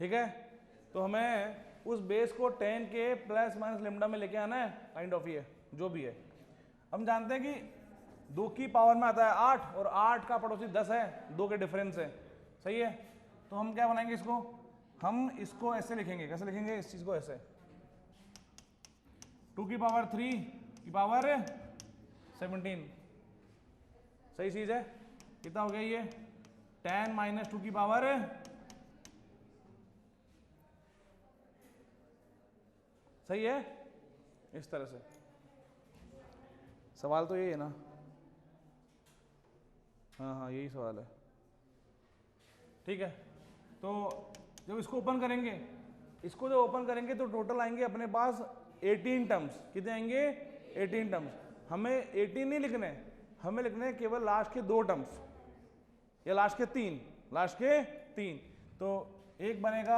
ठीक है, तो हमें उस बेस को 10 के प्लस माइनस लेमडा में लेके आना है, काइंड ऑफ ये जो भी है। हम जानते हैं कि 2 की पावर में आता है 8 और 8 का पड़ोसी 10 है, 2 के डिफरेंस है, सही है। तो हम क्या बनाएंगे इसको, हम इसको ऐसे लिखेंगे, कैसे लिखेंगे इस चीज को, ऐसे 2 की पावर 3 की पावर 17, सही चीज है। कितना हो गया ये 10 माइनस 2 की पावर, सही है। इस तरह से सवाल तो यही है ना, हाँ हाँ यही सवाल है, ठीक है। तो जब इसको ओपन करेंगे, इसको जब ओपन करेंगे तो टोटल आएंगे अपने पास 18 टर्म्स। कितने आएंगे 18 टर्म्स। हमें 18 नहीं लिखने, हमें लिखने हैं केवल लास्ट के 2 टर्म्स या लास्ट के 3। तो एक बनेगा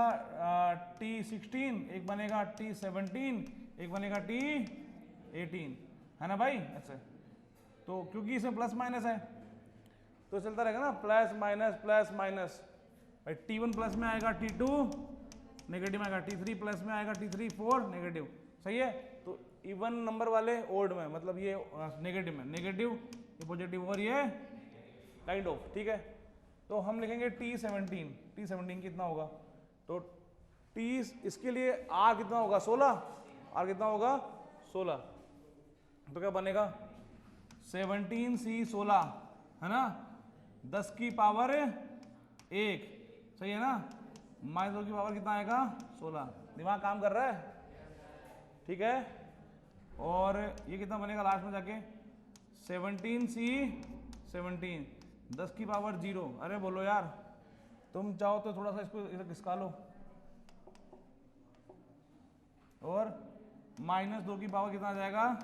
T16, एक बनेगा T17, एक बनेगा T18, है ना भाई ऐसे। तो क्योंकि इसमें प्लस माइनस है तो चलता रहेगा ना, प्लस माइनस भाई। T1 प्लस में आएगा T2 नेगेटिव में आएगा, T3 प्लस में आएगा T3 4 नेगेटिव, सही है। तो इवन नंबर वाले ओड में, मतलब ये नेगेटिव में नेगेटिव, ये पॉजिटिव और ये काइंड ऑफ, ठीक है। तो हम लिखेंगे T17 कितना होगा, तो T इसके लिए R कितना होगा 16, R कितना होगा 16, तो क्या बनेगा 17C16, है ना, 10 की पावर 1, सही है ना, माइनस 2 की पावर कितना आएगा 16। दिमाग काम कर रहा है, ठीक है। और ये कितना बनेगा लास्ट में जाके 17C17, 10 की पावर 0। अरे बोलो यार, तुम चाहो तो थोड़ा सा इसको इसे खिसका लो, और माइनस 2 की पावर कितना आ जाएगा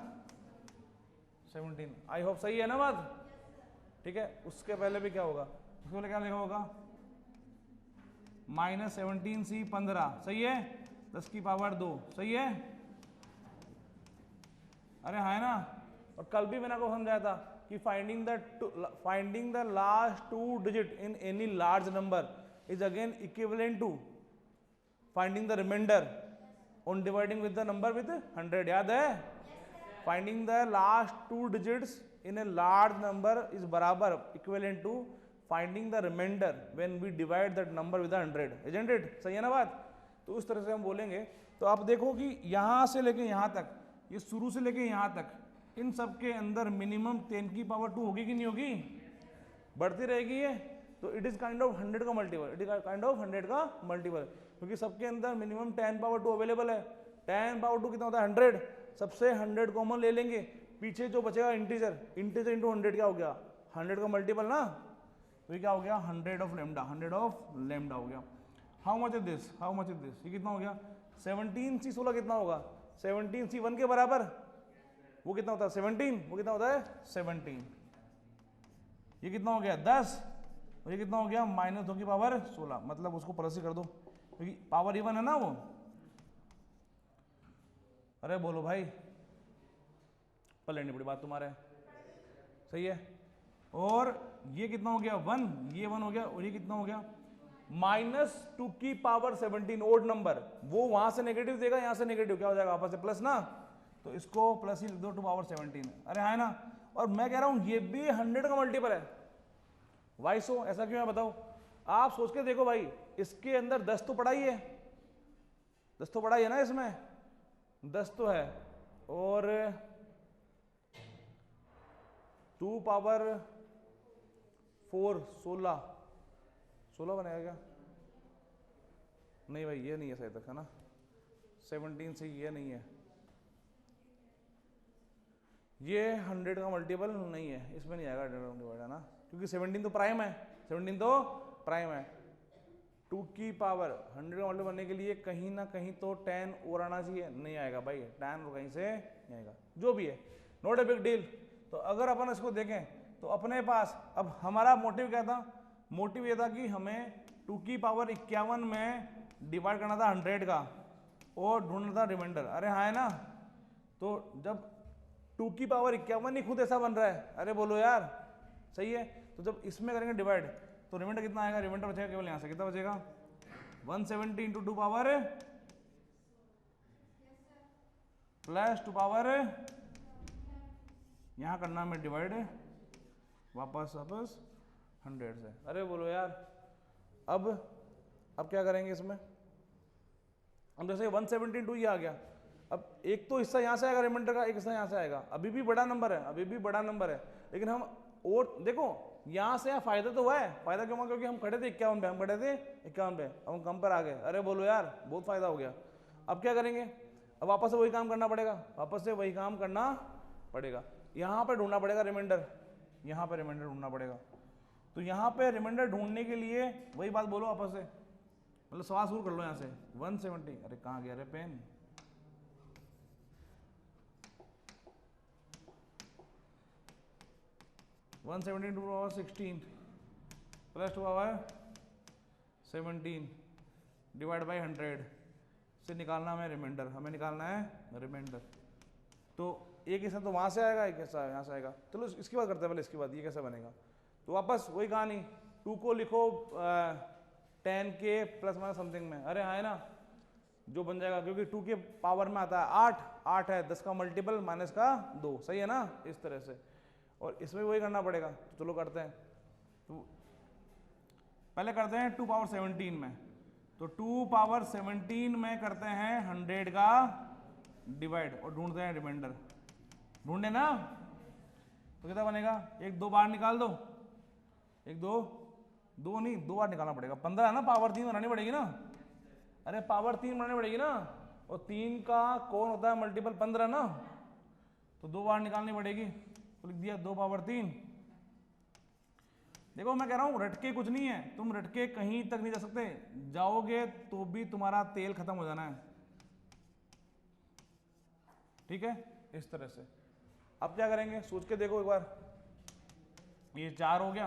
17। आई होप सही है ना बात, ठीक है। उसके पहले भी क्या होगा, उसके पहले क्या लिखा होगा माइनस 17C15, सही है, 10 की पावर 2, सही है। अरे हाँ है ना। और कल भी मैंने आपको समझाया था कि finding the last 2 digit in any large number is again equivalent to finding the remainder on dividing with the number with 100, याद है। Finding the last 2 digits in a large number is बराबर equivalent to finding the remainder when we divide that number with 100, isn't it, सही है ना बात। तो उस तरह से हम बोलेंगे। तो आप देखो कि यहां से लेके यहां तक, ये शुरू से लेके यहां तक, इन सब के अंदर मिनिमम 10 की पावर 2 होगी कि नहीं होगी, बढ़ती रहेगी ये। तो इट इज काइंड ऑफ 100 का multiple, it is kind of 100 का मल्टीपल, क्योंकि सबके अंदर मिनिमम 10 पावर 2 अवेलेबल है। 10 पावर 2 कितना होता है 100, सबसे 100 कॉमन ले लेंगे, पीछे जो बचेगा इंटीजर इंटू 100 क्या हो गया 100 का मल्टीपल ना, तो ये क्या हो गया 100 ऑफ लेमडा हो गया। हाउ मच इज दिस, ये कितना हो गया 17C16 कितना होगा 17C1 के बराबर, वो कितना होता है 17, वो कितना होता है 17। ये कितना हो गया 10, और ये कितना हो गया माइनस 2 की पावर 16, मतलब उसको प्लस ही कर दो क्योंकि पावर इवन है ना वो। अरे बोलो भाई, पलटनी बड़ी बात तुम्हारे, सही है। और ये कितना हो गया 1, ये 1 हो गया, और ये कितना हो गया -2 की पावर 17, ओड नंबर, वो वहां से नेगेटिव देगा, यहां से नेगेटिव, क्या हो जाएगा आपस से प्लस ना, तो इसको प्लस ही लिख दो 2 पावर 17। अरे है ना। और मैं कह रहा हूं ये भी 100 का मल्टीपल है। वाई सो, ऐसा क्यों है बताओ, आप सोच के देखो भाई, इसके अंदर 10 तो पड़ा ही है, 10 तो पड़ा ही है ना इसमें, 10 तो है, और 2 पावर 4 16 बनेगा क्या, नहीं भाई ये नहीं है सही तक, है ना 17 से ये नहीं है, ये 100 का मल्टीपल नहीं है, इसमें नहीं आएगा डिवाइड, है ना, क्योंकि 17 तो प्राइम है, 17 तो प्राइम है। 2 की पावर 100 का मल्टीपल बनने के लिए कहीं ना कहीं तो 10 और आना चाहिए, नहीं आएगा भाई 10 और कहीं से नहीं आएगा, जो भी है नॉट ए बिग डील। तो अगर अपन इसको देखें तो अपने पास अब हमारा मोटिव क्या था, मोटिव ये था कि हमें 2 की पावर 51 में डिवाइड करना था 100 का और ढूंढना था रिमाइंडर। अरे हाँ है ना। तो जब 2 की पावर 51 ही खुद ऐसा बन रहा है, अरे बोलो यार, सही है। तो जब इसमें करेंगे डिवाइड तो रिमाइंडर कितना आएगा, रिमाइंडर बचेगा केवल यहाँ से, कितना बचेगा 170 इंटू 2 पावर प्लस 2 पावर, यहां करना में डिवाइड, वापस 100 से। अरे बोलो यार, अब क्या करेंगे इसमें? अब जैसे 172 ये आ गया, अब एक तो हिस्सा यहाँ से आएगा रिमाइंडर का, एक हिस्सा यहाँ से आएगा। अभी भी बड़ा नंबर है, अभी भी बड़ा नंबर है, लेकिन हम और देखो यहाँ से यहाँ फायदा तो हुआ है। फायदा क्यों हुआ? क्योंकि हम खड़े थे 51 पे, हम खड़े थे 51 पे, अब हम कम पर आ गए। अरे बोलो यार, बहुत फायदा हो गया। अब क्या करेंगे? अब वापस से वही काम करना पड़ेगा, वापस से वही काम करना पड़ेगा। यहाँ पर ढूंढना पड़ेगा रिमाइंडर, यहाँ पर रिमाइंडर ढूंढना पड़ेगा। तो यहाँ पे रिमाइंडर ढूंढने के लिए वही बात बोलो वापस से, मतलब सवाल शुरू कर लो यहाँ से। 170, अरे कहाँ गया रे pen? One 170 two power 16 plus 2 power 17 divide by 100 से निकालना हमें रिमाइंडर, हमें निकालना है रिमाइंडर। तो एक हिस्सा तो वहाँ से आएगा, एक हिस्सा यहाँ से आएगा। चलो इसकी बात करते हैं पहले, इसके बाद ये कैसे बनेगा। तो वापस वही कहानी, 2 को लिखो 10 के प्लस माइनस समथिंग में, अरे हाँ है ना, जो बन जाएगा, क्योंकि 2 के पावर में आता है 8 है, 10 का मल्टीपल माइनस का 2, सही है ना, इस तरह से। और इसमें वही करना पड़ेगा, तो चलो करते हैं। तो पहले करते हैं 2 पावर 17 में, तो 2 पावर 17 में करते हैं 100 का डिवाइड और ढूंढते हैं रिमाइंडर। ढूंढे ना, तो कितना बनेगा? 1 2 बार निकाल दो, 1 2 नहीं 2 बार निकालना पड़ेगा। 15 है ना, पावर 3 बनानी पड़ेगी ना, अरे पावर 3 बनानी पड़ेगी ना, और 3 का कौन होता है मल्टीपल 15 ना, तो 2 बार निकालनी पड़ेगी। तो लिख दिया 2 पावर 3। देखो मैं कह रहा हूं रटके कुछ नहीं है, तुम रटके कहीं तक नहीं जा सकते, जाओगे तो भी तुम्हारा तेल खत्म हो जाना है, ठीक है, इस तरह से। अब क्या करेंगे सोच के देखो एक बार, ये 4 हो गया,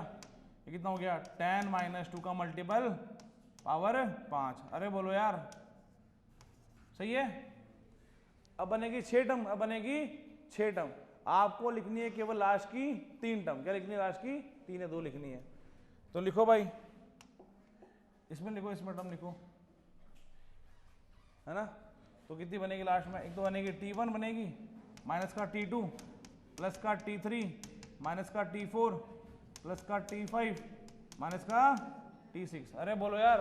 ये कितना हो गया? 10 माइनस 2 का मल्टीपल पावर 5। अरे बोलो यार, सही है। अब बनेगी 6 टर्म, अब बनेगी 6 टर्म। आपको लिखनी है केवल लास्ट की 3 टर्म। क्या लिखनी है? लास्ट की 3 या 2 लिखनी है। तो लिखो भाई, इसमें लिखो, इसमें टर्म लिखो, है ना। तो कितनी बनेगी लास्ट में? एक तो बनेगी T1 बनेगी, माइनस का T2 प्लस का T3 माइनस का T4 प्लस का T5 माइनस का T6। अरे बोलो यार,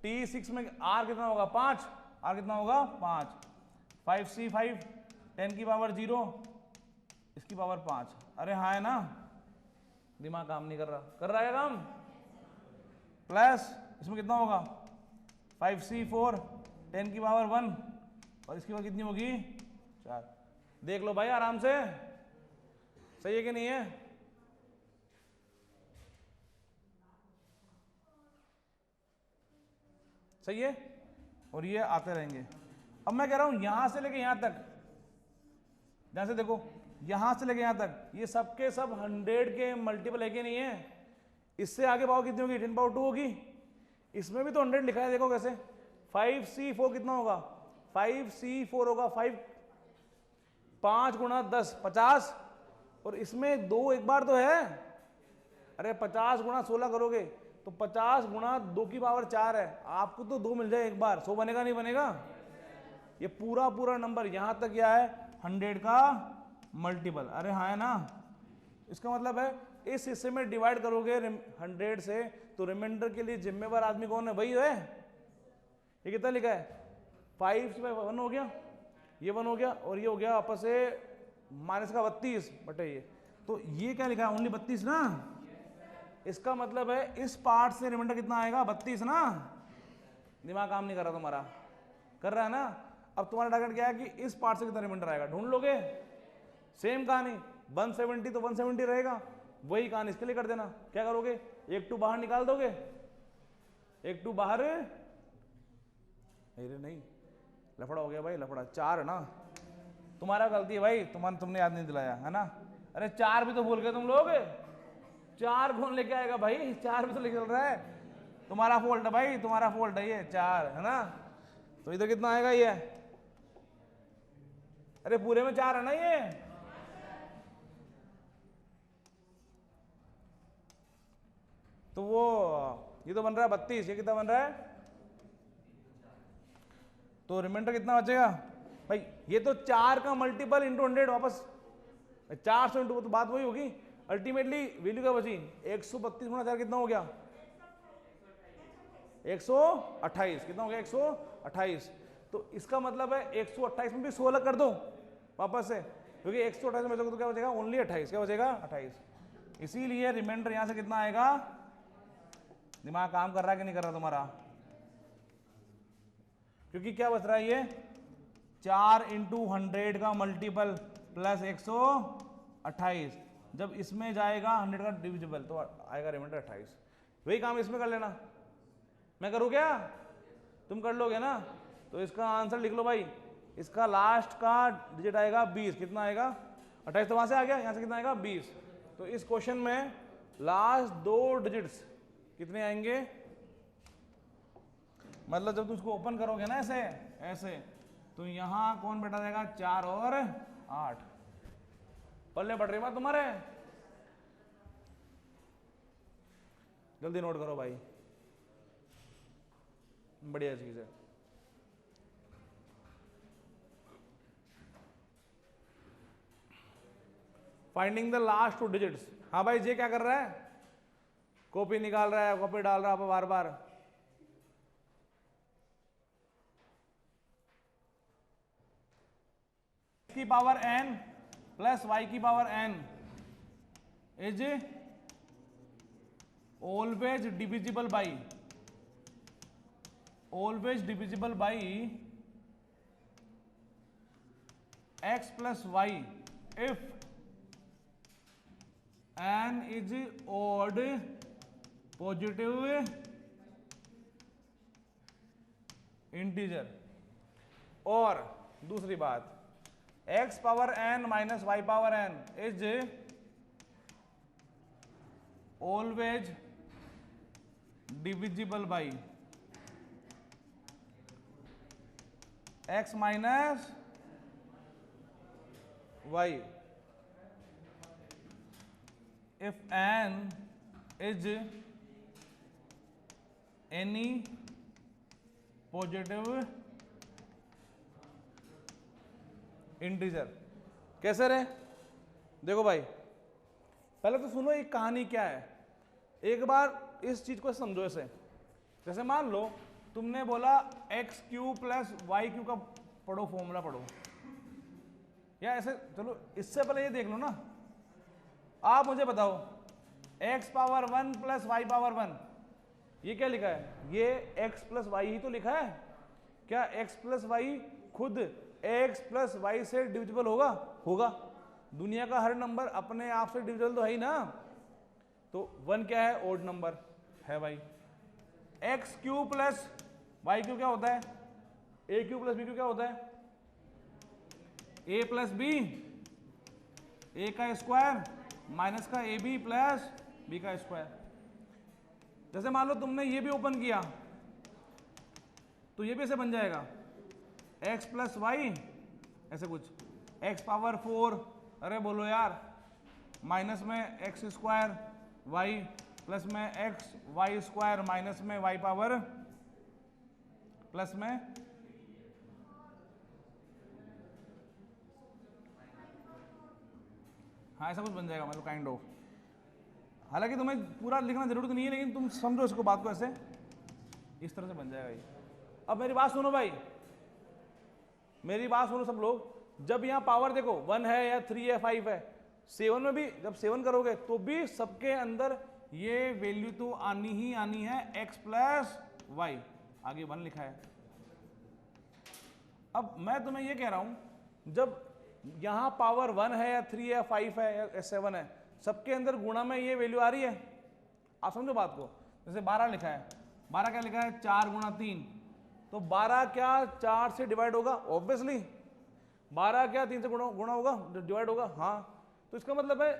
T6 में R कितना होगा? 5। R कितना होगा? 5। 5C5 10 की पावर 0, इसकी पावर 5। अरे हाँ है ना, दिमाग काम नहीं कर रहा, कर रहा है काम। प्लस इसमें कितना होगा? 5C4 10 की पावर 1, और इसकी पावर कितनी होगी? 4। देख लो भाई आराम से, सही है कि नहीं है? सही है। और ये आते रहेंगे। अब मैं कह रहा हूं यहां से लेके यहां तक, जहां से देखो यहां से लेके यहां तक, ये सबके सब 100 के मल्टीपल है कि नहीं है? इससे आगे पावर कितनी होगी? 10 पावर 2 होगी। इसमें भी तो 100 लिखा है, देखो कैसे। 5C4 कितना होगा? 5C4 होगा 5 गुणा 10 50, और इसमें 2 एक बार तो है। अरे 50 गुणा 16 करोगे तो 50 गुणा 2 की पावर 4 है, आपको तो 2 मिल जाए एक बार, 100 बनेगा नहीं बनेगा? ये पूरा पूरा नंबर यहां तक क्या है? 100 का मल्टीपल। अरे हाँ है ना, इसका मतलब है इस हिस्से में डिवाइड करोगे 100 से, तो रिमाइंडर के लिए जिम्मेवार आदमी कौन है? वही है। ये कितना लिखा है? 5 से 1 हो गया, ये 1 हो गया, और ये हो गया आपस से माइनस का 32 बटे ये, तो ये क्या लिखा है? ओनली 32 ना। इसका मतलब है इस पार्ट से रिमाइंडर कितना आएगा? 32 ना। दिमाग काम नहीं कर रहा तुम्हारा, कर रहा है ना। अब तुम्हारा टारगेट क्या है कि इस पार्ट से कितना रिमाइंडर आएगा, ढूंढ लोगे। सेम कहानी, 170 तो 170 रहेगा, वही कहानी इसके लिए कर देना। क्या करोगे? 1 2 बाहर निकाल दोगे, 1 2 बाहर, नहीं लफड़ा हो गया भाई, लफड़ा। 4 है ना, तुम्हारा गलती है भाई, तुमने याद नहीं दिलाया, है ना। अरे 4 भी तो भूल गए तुम लोग, 4 कौन लेके आएगा भाई? 4 भी तो लेके चल रहा है, तुम्हारा फॉल्ट है भाई, तुम्हारा फॉल्ट है ये। 4 है ना, तो इधर कितना आएगा ये? अरे पूरे में 4 है ना ये, तो वो ये तो बन रहा है 32, ये कितना बन रहा है? तो रिमाइंडर कितना बचेगा भाई? ये तो 4 का मल्टीपल इंटू 100 वापस 400 इंटू, तो बात वही होगी। अल्टीमेटली वैल्यू क्या बची? 132 गुणा 4 कितना हो गया? 128। कितना हो गया? 128। तो इसका मतलब है 128 में भी 16 कर दो वापस से, क्योंकि 128 में बचेगा तो क्या बचेगा? ओनली 28। क्या बचेगा? 28। इसीलिए रिमाइंडर यहां से कितना आएगा? दिमाग काम कर रहा है कि नहीं कर रहा तुम्हारा? क्योंकि क्या बच रहा है ये? 4 इंटू 100 का मल्टीपल प्लस 128, जब इसमें जाएगा 100 का डिविजिबल तो आएगा रिमाइंडर 28। वही काम इसमें कर लेना। मैं करूँ क्या? तुम कर लोगे ना? तो इसका आंसर लिख लो भाई। इसका लास्ट का डिजिट आएगा 20। कितना आएगा? 28 तो वहां से आ गया, यहां से कितना आएगा? 20। तो इस क्वेश्चन में लास्ट 2 डिजिट्स कितने आएंगे? मतलब जब तुम उसको ओपन करोगे ना ऐसे ऐसे, तो यहां कौन बैठा जाएगा? 4 और 8। पल्ले बढ़ रही बात तुम्हारे? जल्दी नोट करो भाई, बढ़िया चीज है। Finding the last 2 digits. हाँ भाई, जे क्या कर रहा है? कॉपी निकाल रहा है, कॉपी डाल रहा है बार बार। की पावर n प्लस y की power n is always divisible by x plus y if n is odd positive integer. और दूसरी बात, x power n minus y power n is always divisible by x minus y if n is any positive integer. कैसे रे? देखो भाई, पहले तो सुनो ये कहानी क्या है, एक बार इस चीज को समझो। ऐसे जैसे मान लो तुमने बोला x q plus y q का पढ़ो, फॉर्मूला पढ़ो, या ऐसे चलो इससे पहले ये देख लो ना। आप मुझे बताओ x power 1 plus y power 1, ये क्या लिखा है? ये x प्लस वाई ही तो लिखा है। क्या x प्लस वाई खुद x प्लस वाई से डिविजिबल होगा? होगा। दुनिया का हर नंबर अपने आप से डिविजिबल तो है ही ना। तो 1 क्या है? ओड नंबर है भाई। X q plus y q क्या होता है? A q plus b q क्या होता है? ए प्लस बी, ए का स्क्वायर माइनस का ए बी प्लस बी का स्क्वायर। जैसे मान लो तुमने ये भी ओपन किया तो ये भी ऐसे बन जाएगा x प्लस वाई, ऐसे कुछ x पावर 4, अरे बोलो यार, माइनस में एक्स स्क्वायर वाई प्लस में एक्स वाई स्क्वायर माइनस में वाई पावर प्लस में हाँ ऐसा कुछ बन जाएगा, मतलब काइंड ऑफ। हालांकि तुम्हें पूरा लिखना जरूरत नहीं है, लेकिन तुम समझो इसको बात को, ऐसे इस तरह से बन जाएगा ये। अब मेरी बात सुनो भाई, मेरी बात सुनो सब लोग। जब यहाँ पावर देखो 1 है या 3 है 5 है, 7 में भी जब 7 करोगे तो भी सबके अंदर ये वैल्यू तो आनी ही आनी है, x प्लस वाई, आगे 1 लिखा है। अब मैं तुम्हें ये कह रहा हूं, जब यहां पावर 1 है या 3 है 5 है या 7 है, सबके अंदर गुणा में ये वैल्यू आ रही है। आप समझो बात को। जैसे 12 लिखा है, 12 क्या लिखा है? 4 गुणा 3, तो 12 क्या 4 से डिवाइड होगा? ऑब्वियसली 12 क्या 3 से गुणा होगा, डिवाइड होगा। हाँ, तो इसका मतलब है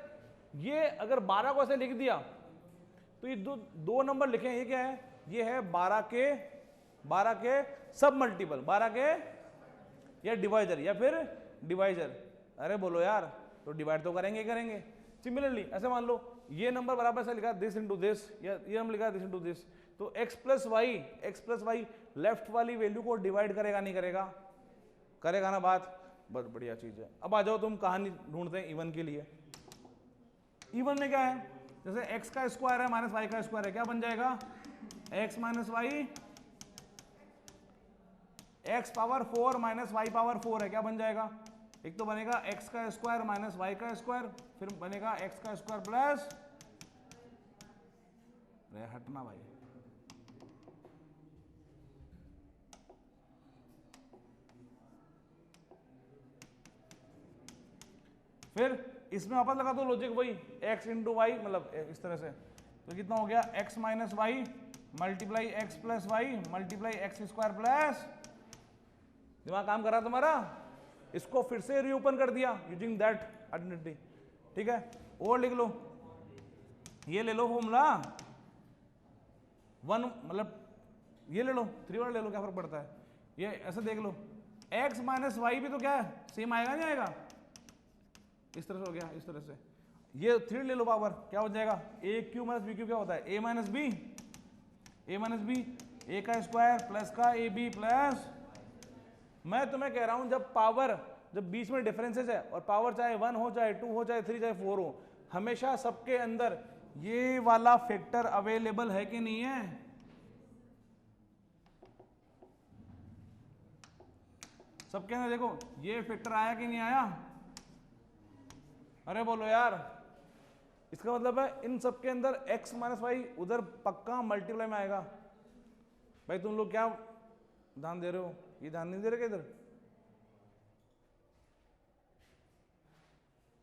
ये अगर 12 को ऐसे लिख दिया तो ये दो नंबर लिखे हैं, ये क्या है? ये है 12 के सब मल्टीपल, 12 के या डिवाइजर या फिर डिवाइजर। अरे बोलो यार, तो डिवाइड तो करेंगे सिमिलरली ऐसे मान लो ये नंबर बराबर से लिखा दिस इंटू दिस, या ये नंबर लिखा दिस इंटू दिस, तो x प्लस वाई लेफ्ट वाली वैल्यू को डिवाइड करेगा नहीं करेगा? करेगा ना बात? बहुत बढ़िया चीज है। अब आ जाओ तुम कहानी ढूंढते हैं इवन के लिए। इवन में क्या है, जैसे x का स्क्वायर है माइनस वाई का स्क्वायर है, क्या बन जाएगा? x minus y, x power 4 minus y power 4 है, क्या बन जाएगा? एक तो बनेगा x का स्क्वायर माइनस वाई का स्क्वायर, फिर बनेगा x का स्क्वायर प्लस, हटना भाई, फिर इसमें वापस लगा दो लॉजिक वही, x इंटू वाई, मतलब इस तरह से, तो कितना हो गया? x minus y multiply x plus y multiply x square plus, दिमाग काम कर रहा तुम्हारा? इसको फिर से रीओपन कर दिया यूजिंग दैट आइडेंटिटी, ठीक है? और लिख लो, ये ले लो फॉर्मूला 1, मतलब ये ले लो 3 वाला ले लो, क्या फर्क पड़ता है? ये ऐसे देख लो, x माइनस वाई भी तो क्या है, सेम आएगा नहीं आएगा? इस तरह से हो गया, इस तरह से ये 3 ले लो पावर, क्या हो जाएगा? ए क्यू माइनस बी क्यू क्या होता है? ए माइनस बी, ए का स्क्वायर प्लस का ए बी प्लस, मैं तुम्हें कह रहा हूं जब पावर, जब बीच में डिफरेंसेस है और पावर चाहे 1 हो चाहे 2 हो चाहे 3 चाहे 4 हो, हमेशा सबके अंदर ये वाला फैक्टर अवेलेबल है कि नहीं है? सबके अंदर देखो ये फैक्टर आया कि नहीं आया? अरे बोलो यार, इसका मतलब है इन सबके अंदर x माइनस वाई उधर पक्का मल्टीप्लाई में आएगा। भाई तुम लोग क्या ध्यान दे रहे हो? ये ध्यान नहीं दे रहे? इधर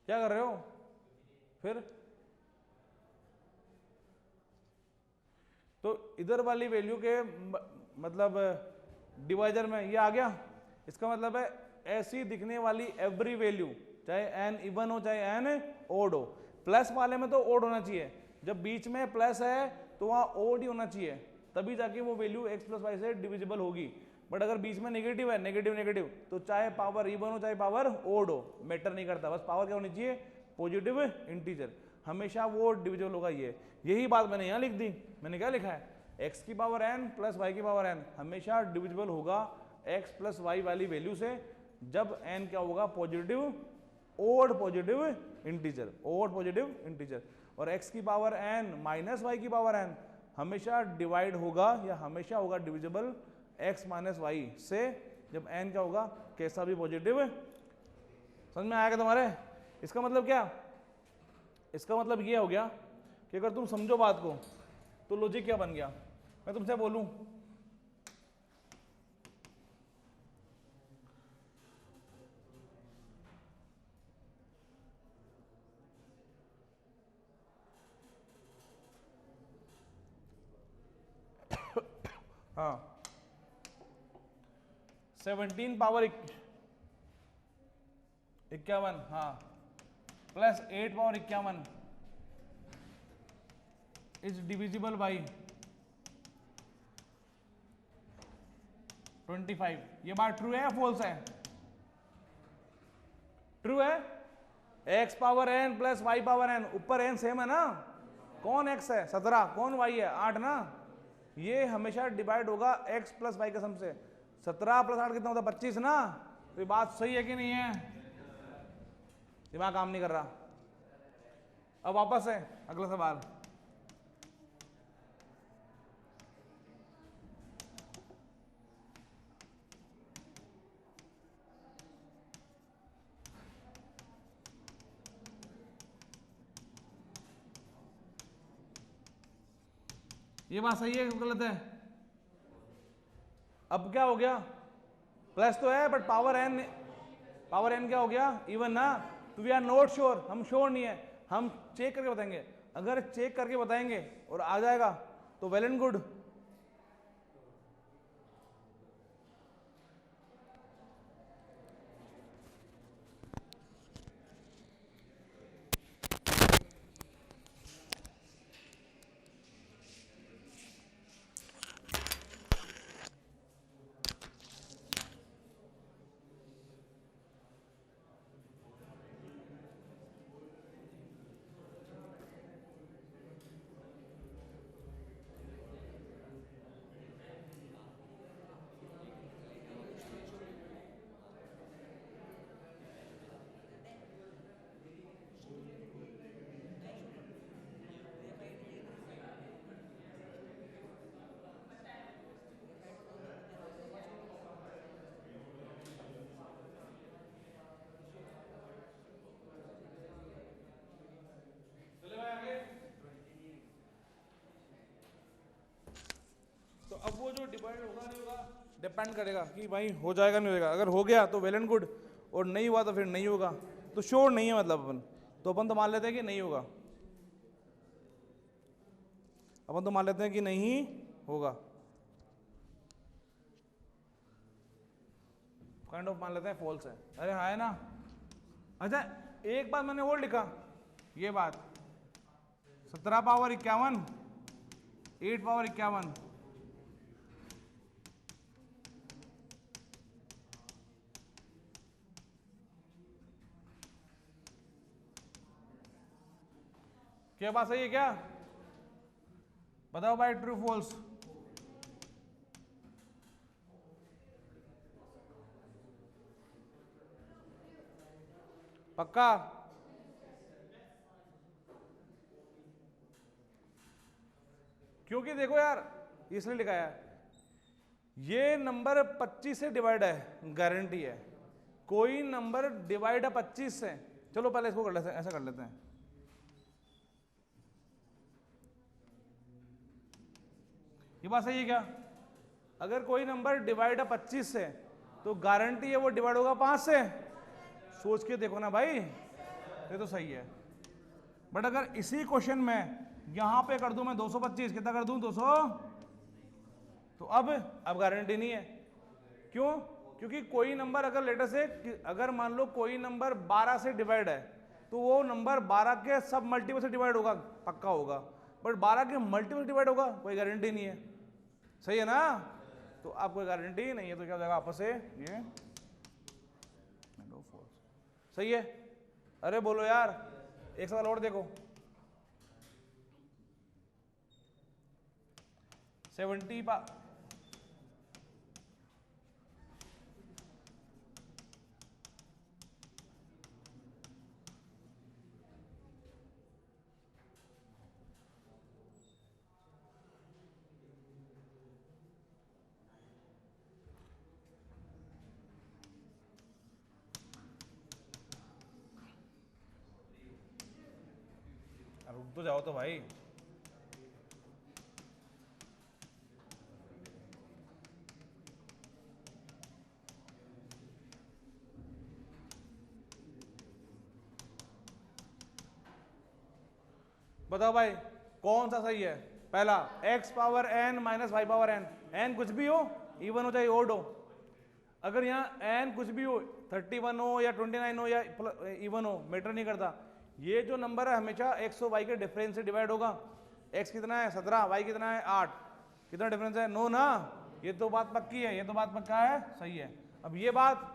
क्या कर रहे हो फिर? तो इधर वाली वैल्यू के मतलब डिवाइजर में ये आ गया, इसका मतलब है ऐसी दिखने वाली एवरी वैल्यू, चाहे n इवन हो चाहे n ओड हो, प्लस वाले में तो ओड होना चाहिए, जब बीच में प्लस है तो वहां ओड ही होना चाहिए, तभी जाके वो वैल्यू x प्लस वाई से डिविजिबल होगी। बट अगर बीच में नेगेटिव है, नेगेटिव नेगेटिव, तो चाहे पावर इवन हो चाहे पावर ओड हो, मैटर नहीं करता, बस पावर क्या होनी चाहिए? पॉजिटिव इंटीजर, हमेशा वो डिविजिबल होगा। ये यही बात मैंने यहाँ लिख दी। मैंने क्या लिखा है? x की पावर n प्लस वाई की पावर n हमेशा डिविजिबल होगा x प्लस वाई वाली वैल्यू से, जब n क्या होगा? Positive odd positive integer, odd positive integer. और x की पावर n माइनस वाई की पावर n हमेशा डिवाइड होगा या हमेशा होगा डिविजिबल x माइनस वाई से, जब n क्या होगा? कैसा भी पॉजिटिव। समझ में आएगा तुम्हारे? इसका मतलब क्या? इसका मतलब ये हो गया कि अगर तुम समझो बात को तो लॉजिक क्या बन गया। मैं तुमसे बोलूं हाँ 17 पावर 51 हाँ plus 8 power 51 is divisible by 25। ये बात ट्रू है या फॉल्स है? ट्रू है। x power n plus y power n, ऊपर n सेम है ना? कौन x है? 17, कौन y है? 8 ना? ये हमेशा डिवाइड होगा x प्लस वाई के सम से। 17 प्लस 8 कितना होता है? 25 ना? तो ये बात सही है कि नहीं है? दिमाग काम नहीं कर रहा। अब वापस है अगला सवाल। ये बात सही है कि गलत है? अब क्या हो गया? प्लस तो है बट पावर n क्या हो गया? इवन ना? तो वी आर नॉट श्योर, हम श्योर नहीं है, हम चेक करके बताएंगे। अगर चेक करके बताएंगे और आ जाएगा तो वेल एंड गुड। जो डिवाइड होगा नहीं होगा डिपेंड करेगा कि भाई हो जाएगा नहीं होगा। अगर हो गया तो वेल एंड गुड, और नहीं हुआ तो फिर नहीं होगा। तो श्योर नहीं है मतलब अपन तो मान लेते हैं कि नहीं होगा, अपन तो मान लेते हैं कि नहीं होगा, काइंड ऑफ मान लेते हैं फॉल्स है। अरे हाँ है ना। अच्छा एक बात मैंने और लिखा, ये बात 17 पावर 51 8 पावर 51 क्या बात सही है क्या? बताओ भाई ट्रू फॉल्स। पक्का? क्योंकि देखो यार इसलिए लिखा है, ये नंबर 25 से डिवाइड है, गारंटी है। कोई नंबर डिवाइड है 25 से, चलो पहले इसको कर लेते हैं, ऐसा कर लेते हैं। ये बात सही है क्या? अगर कोई नंबर डिवाइड है 25 से तो गारंटी है वो डिवाइड होगा 5 से। सोच के देखो ना भाई, ये तो सही है। बट अगर इसी क्वेश्चन में यहां पे कर दूं मैं 225, कितना कर दूं 200, तो अब गारंटी नहीं है। क्यों? क्योंकि कोई नंबर अगर लेटर से, अगर मान लो कोई नंबर 12 से डिवाइड है तो वो नंबर 12 के सब मल्टीपल से डिवाइड होगा, पक्का होगा। बट 12 के मल्टीपल डिवाइड होगा, कोई गारंटी नहीं है। सही है ना? तो अब कोई गारंटी नहीं है, तो क्या हो जाएगा आपस से ये सही है। अरे बोलो यार, एक सवाल और देखो, 70 रुक तो जाओ तो भाई। बताओ भाई कौन सा सही है? पहला x power n minus y power n, n कुछ भी हो, इवन हो चाहे ओड हो। अगर यहाँ n कुछ भी हो, 31 हो या 29 हो या इवन हो, मैटर नहीं करता। ये जो नंबर है हमेशा x और y के डिफरेंस से डिवाइड होगा। x कितना है 17, y कितना है 8, कितना डिफरेंस है 9 ना। ये तो बात पक्की है, ये तो बात पक्का है, सही है। अब ये बात,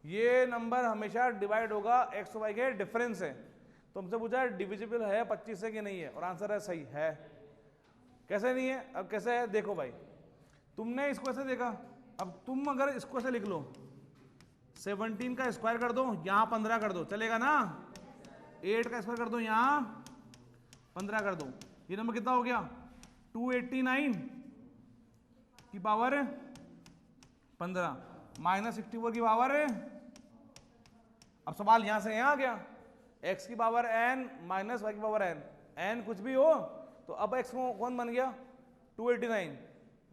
ये नंबर हमेशा डिवाइड होगा x और y के डिफरेंस से। तो हमसे पूछा है डिविजिबल है 25 से कि नहीं है, और आंसर है सही है। कैसे नहीं है? अब कैसे है देखो भाई, तुमने इसको ऐसे देखा, अब तुम अगर इसको ऐसे लिख लो, 17 का स्क्वायर कर दो, यहां 15 कर दो, चलेगा ना? 8 का स्क्वायर कर दो, यहां 15 कर दो, ये नंबर कितना हो गया 289 की पावर 15 माइनस 64 की पावर। अब सवाल यहां से यहां आ गया, x की पावर n माइनस y की पावर n, n कुछ भी हो तो अब x कौन बन गया 289,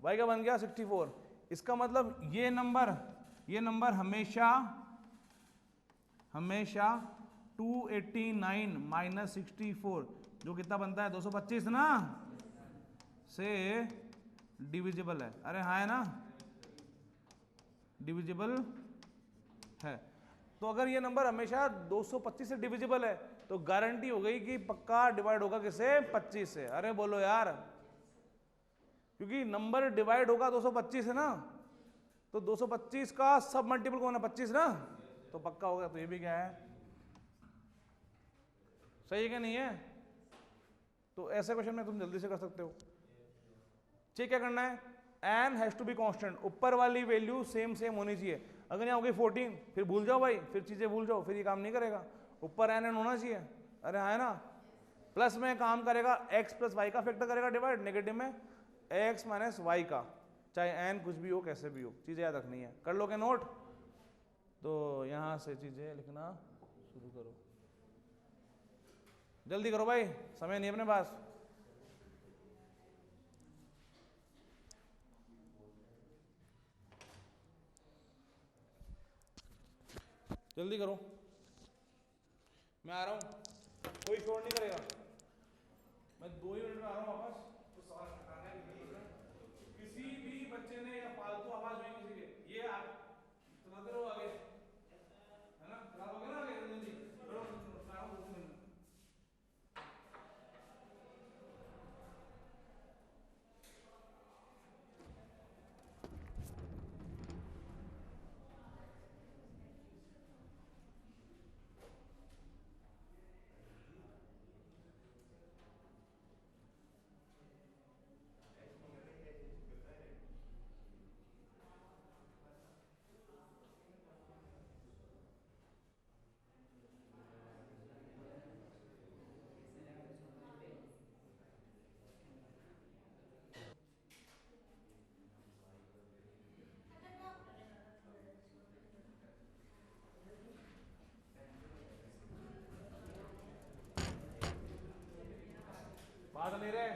y का बन गया 64। इसका मतलब ये नंबर हमेशा 289 माइनस 64 जो कितना बनता है 225 ना, से डिविजिबल है। अरे हाँ है ना, डिविजिबल है। तो अगर ये नंबर हमेशा 225 से डिविजिबल है तो गारंटी हो गई कि पक्का डिवाइड होगा किसे 25 से। अरे बोलो यार, क्योंकि नंबर डिवाइड होगा 225 है ना, तो 225 का सब मल्टीपल कौन है 25 ना, तो पक्का होगा। तो ये भी क्या है, सही है क्या नहीं है? तो ऐसे क्वेश्चन में तुम जल्दी से कर सकते हो। ठीक, क्या करना है, n has to be constant, ऊपर वाली वैल्यू सेम होनी चाहिए। अगर यहाँ हो गई 14 फिर भूल जाओ भाई, फिर चीजें भूल जाओ, फिर ये काम नहीं करेगा। ऊपर n होना चाहिए। अरे हाँ है ना, प्लस में काम करेगा x प्लस वाई का फैक्टर करेगा डिवाइड, नेगेटिव में x माइनस वाई का, चाहे n कुछ भी हो कैसे भी हो, चीजें याद रखनी है। कर लो क्या नोट? तो यहां से चीजें लिखना शुरू करो, जल्दी करो भाई, समय नहीं अपने पास। जल्दी करो, मैं आ रहा हूँ, कोई शोर नहीं करेगा, मैं 2 ही मिनट में आ रहा हूँ वापस। तो सवाल हटाना है किसी भी बच्चे ने या फालतू आवाज हुई किसी के, ये आप चलाते रहो आगे, है ना, चलाओगे ना आगे जल्दी करो, मैं आ रहा हूँ 2 मिनट में। बात नहीं रहे,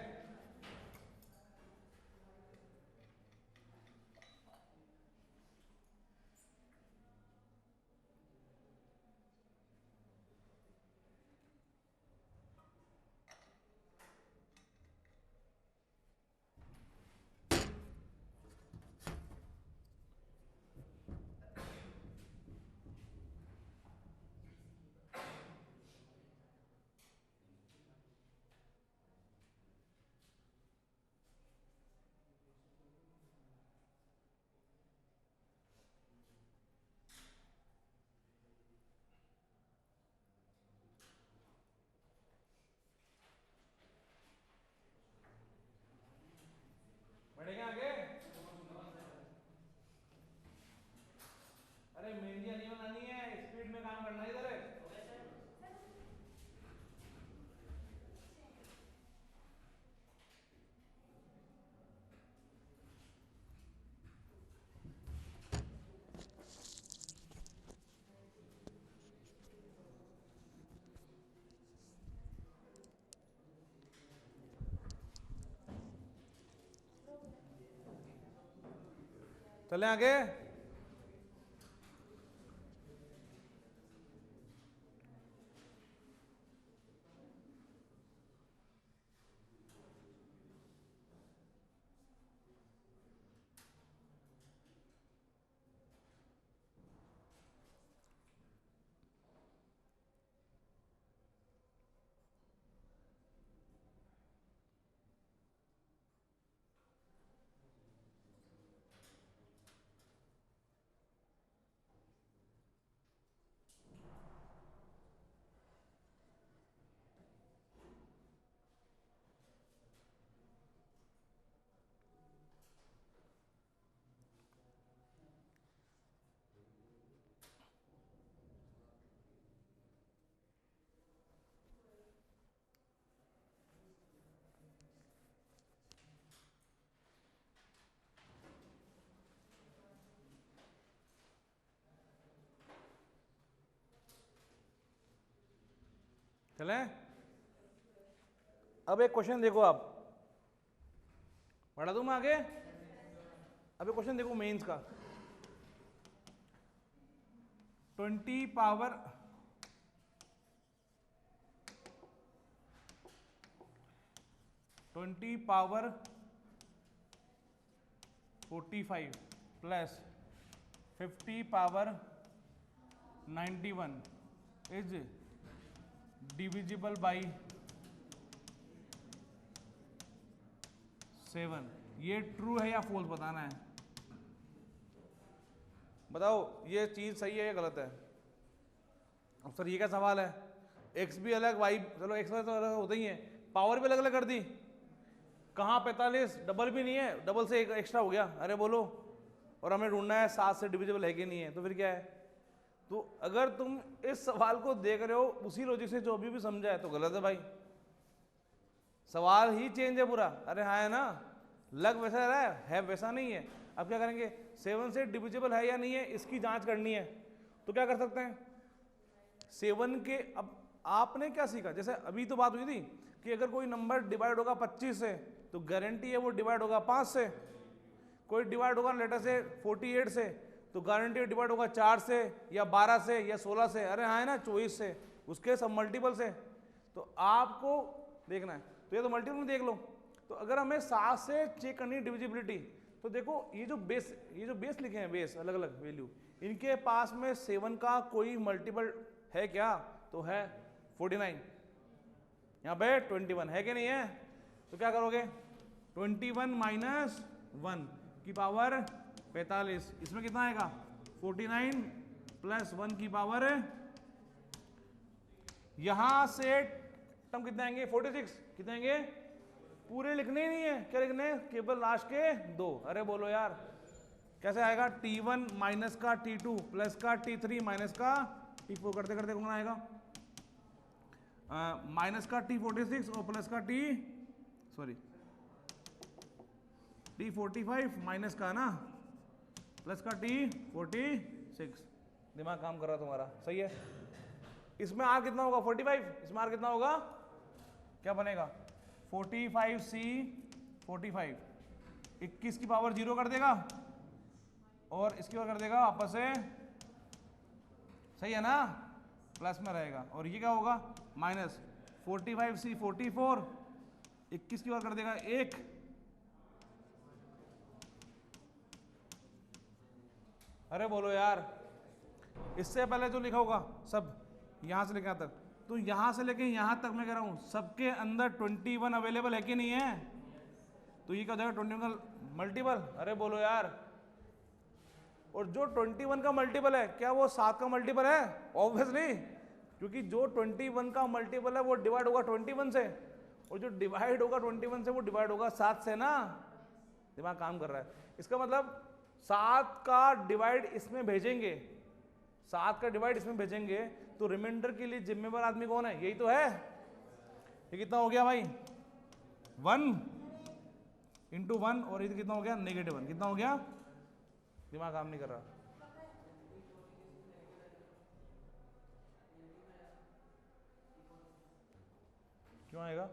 बढ़ेगा आगे। अरे मेहंदी नहीं बनानी है, स्पीड में काम करना है इधर है। चले आगे, चले। अब एक क्वेश्चन देखो आप, बढ़ा दूं मैं आगे। अब एक क्वेश्चन देखो मेंस का, 20 power 45 plus 50 power 91 is divisible by 7। ये ट्रू है या फॉल्स बताना है, बताओ ये चीज सही है या गलत है। अब सर ये क्या सवाल है, एक्स भी अलग वाई, चलो एक्स वाई तो अलग होते ही है, पावर भी अलग अलग कर दी, कहाँ 45, डबल भी नहीं है, डबल से एक एक्स्ट्रा हो गया, अरे बोलो, और हमें ढूंढना है 7 से डिविजिबल है कि नहीं है, तो फिर क्या है। तो अगर तुम इस सवाल को देख रहे हो उसी लॉजिक से जो भी समझा है तो गलत है भाई, सवाल ही चेंज है पूरा। अरे हाँ है ना, लग वैसा रहा है वैसा नहीं है। अब क्या करेंगे, 7 से डिविजिबल है या नहीं है इसकी जांच करनी है, तो क्या कर सकते हैं 7 के। अब आपने क्या सीखा, जैसे अभी तो बात हुई थी कि अगर कोई नंबर डिवाइड होगा 25 से तो गारंटी है वो डिवाइड होगा 5 से, कोई डिवाइड होगा लेटर से 48 से तो गारंटी डिवाइड होगा 4 से या 12 से या 16 से, अरे हाँ है ना 24 से, उसके सब मल्टीपल से। तो आपको देखना है, तो ये तो मल्टीपल में देख लो। तो अगर हमें 7 से चेक करनी डिविजिबिलिटी, तो देखो ये जो बेस लिखे हैं, बेस अलग अलग वैल्यू, इनके पास में 7 का कोई मल्टीपल है क्या? तो है 49, यहाँ पे 21 है कि नहीं है? तो क्या करोगे, 21 माइनस 1 की पावर 45, इसमें कितना आएगा 49 प्लस 1 की पावर, यहां से टर्म कितने आएंगे 46, कितने आएंगे? पूरे लिखने ही नहीं है, क्या लिखने हैं? केवल लास्ट के 2। अरे बोलो यार कैसे आएगा? T1 माइनस का T2 प्लस का T3 माइनस का T4 करते करते कौन आएगा? माइनस का T46 और प्लस का T45 माइनस का ना, प्लस का T46। दिमाग काम कर रहा तुम्हारा, सही है। इसमें आर कितना होगा 45, इसमें आर कितना होगा, क्या बनेगा 45C 45, 21 की पावर 0 कर देगा और इसकी पावर कर देगा आपस से, सही है ना, प्लस में रहेगा। और ये क्या होगा माइनस 45C 44, 21 की पावर कर देगा 1, अरे बोलो यार। इससे पहले जो लिखा होगा सब यहां से लेके यहां तक, तो यहां से लेके यहां तक मैं कह रहा हूं सबके अंदर 21 अवेलेबल है कि नहीं है? तो ये क्या हो जाएगा 21 का मल्टीपल, अरे बोलो यार। और जो 21 का मल्टीपल है क्या वो 7 का मल्टीपल है? ऑब्वियसली, क्योंकि जो 21 का मल्टीपल है वो डिवाइड होगा 21 से, और जो डिवाइड होगा 21 से वो डिवाइड होगा 7 से ना। दिमाग काम कर रहा है। इसका मतलब 7 का डिवाइड इसमें भेजेंगे, 7 का डिवाइड इसमें भेजेंगे, तो रिमाइंडर के लिए जिम्मेवार आदमी कौन है? यही तो है। ये कितना हो गया भाई 1 इंटू 1, और ये कितना हो गया -1, कितना हो गया? दिमाग काम नहीं कर रहा। क्यों आएगा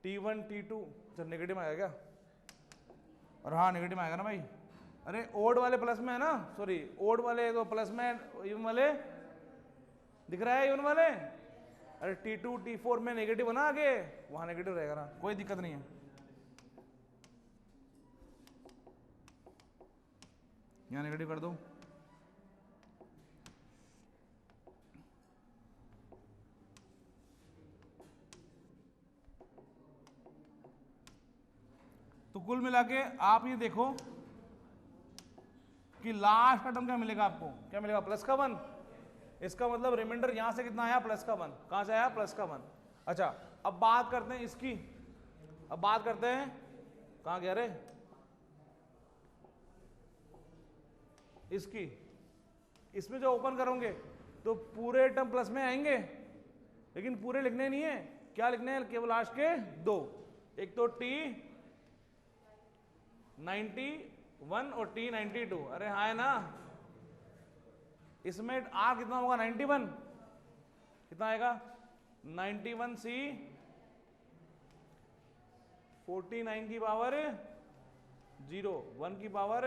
T1 T2 जब नेगेटिव आएगा क्या? और हाँ नेगेटिव आएगा ना भाई। अरे ओड वाले प्लस में है ना, सॉरी ओड वाले तो प्लस में, इवन वाले दिख रहा है, इवन वाले। अरे T2 T4 में नेगेटिव है ना आगे, वहां नेगेटिव रहेगा ना, कोई दिक्कत नहीं है। यहां नेगेटिव कर दो, तो कुल मिला के आप ये देखो कि लास्ट का टर्म क्या मिलेगा आपको, क्या मिलेगा प्लस का 1। इसका मतलब रिमाइंडर यहां से कितना आया प्लस का 1, कहां से आया प्लस का 1। अच्छा अब बात करते हैं इसकी, अब बात करते हैं कहां गया रे इसकी, इसमें जो ओपन करोगे तो पूरे टर्म प्लस में आएंगे, लेकिन पूरे लिखने नहीं है, क्या लिखने हैं केवल लास्ट के 2, एक तो T91 और T92। अरे हाँ है ना। इसमें आर कितना होगा 91, कितना आएगा 91C 49 की पावर 0, 1 की पावर,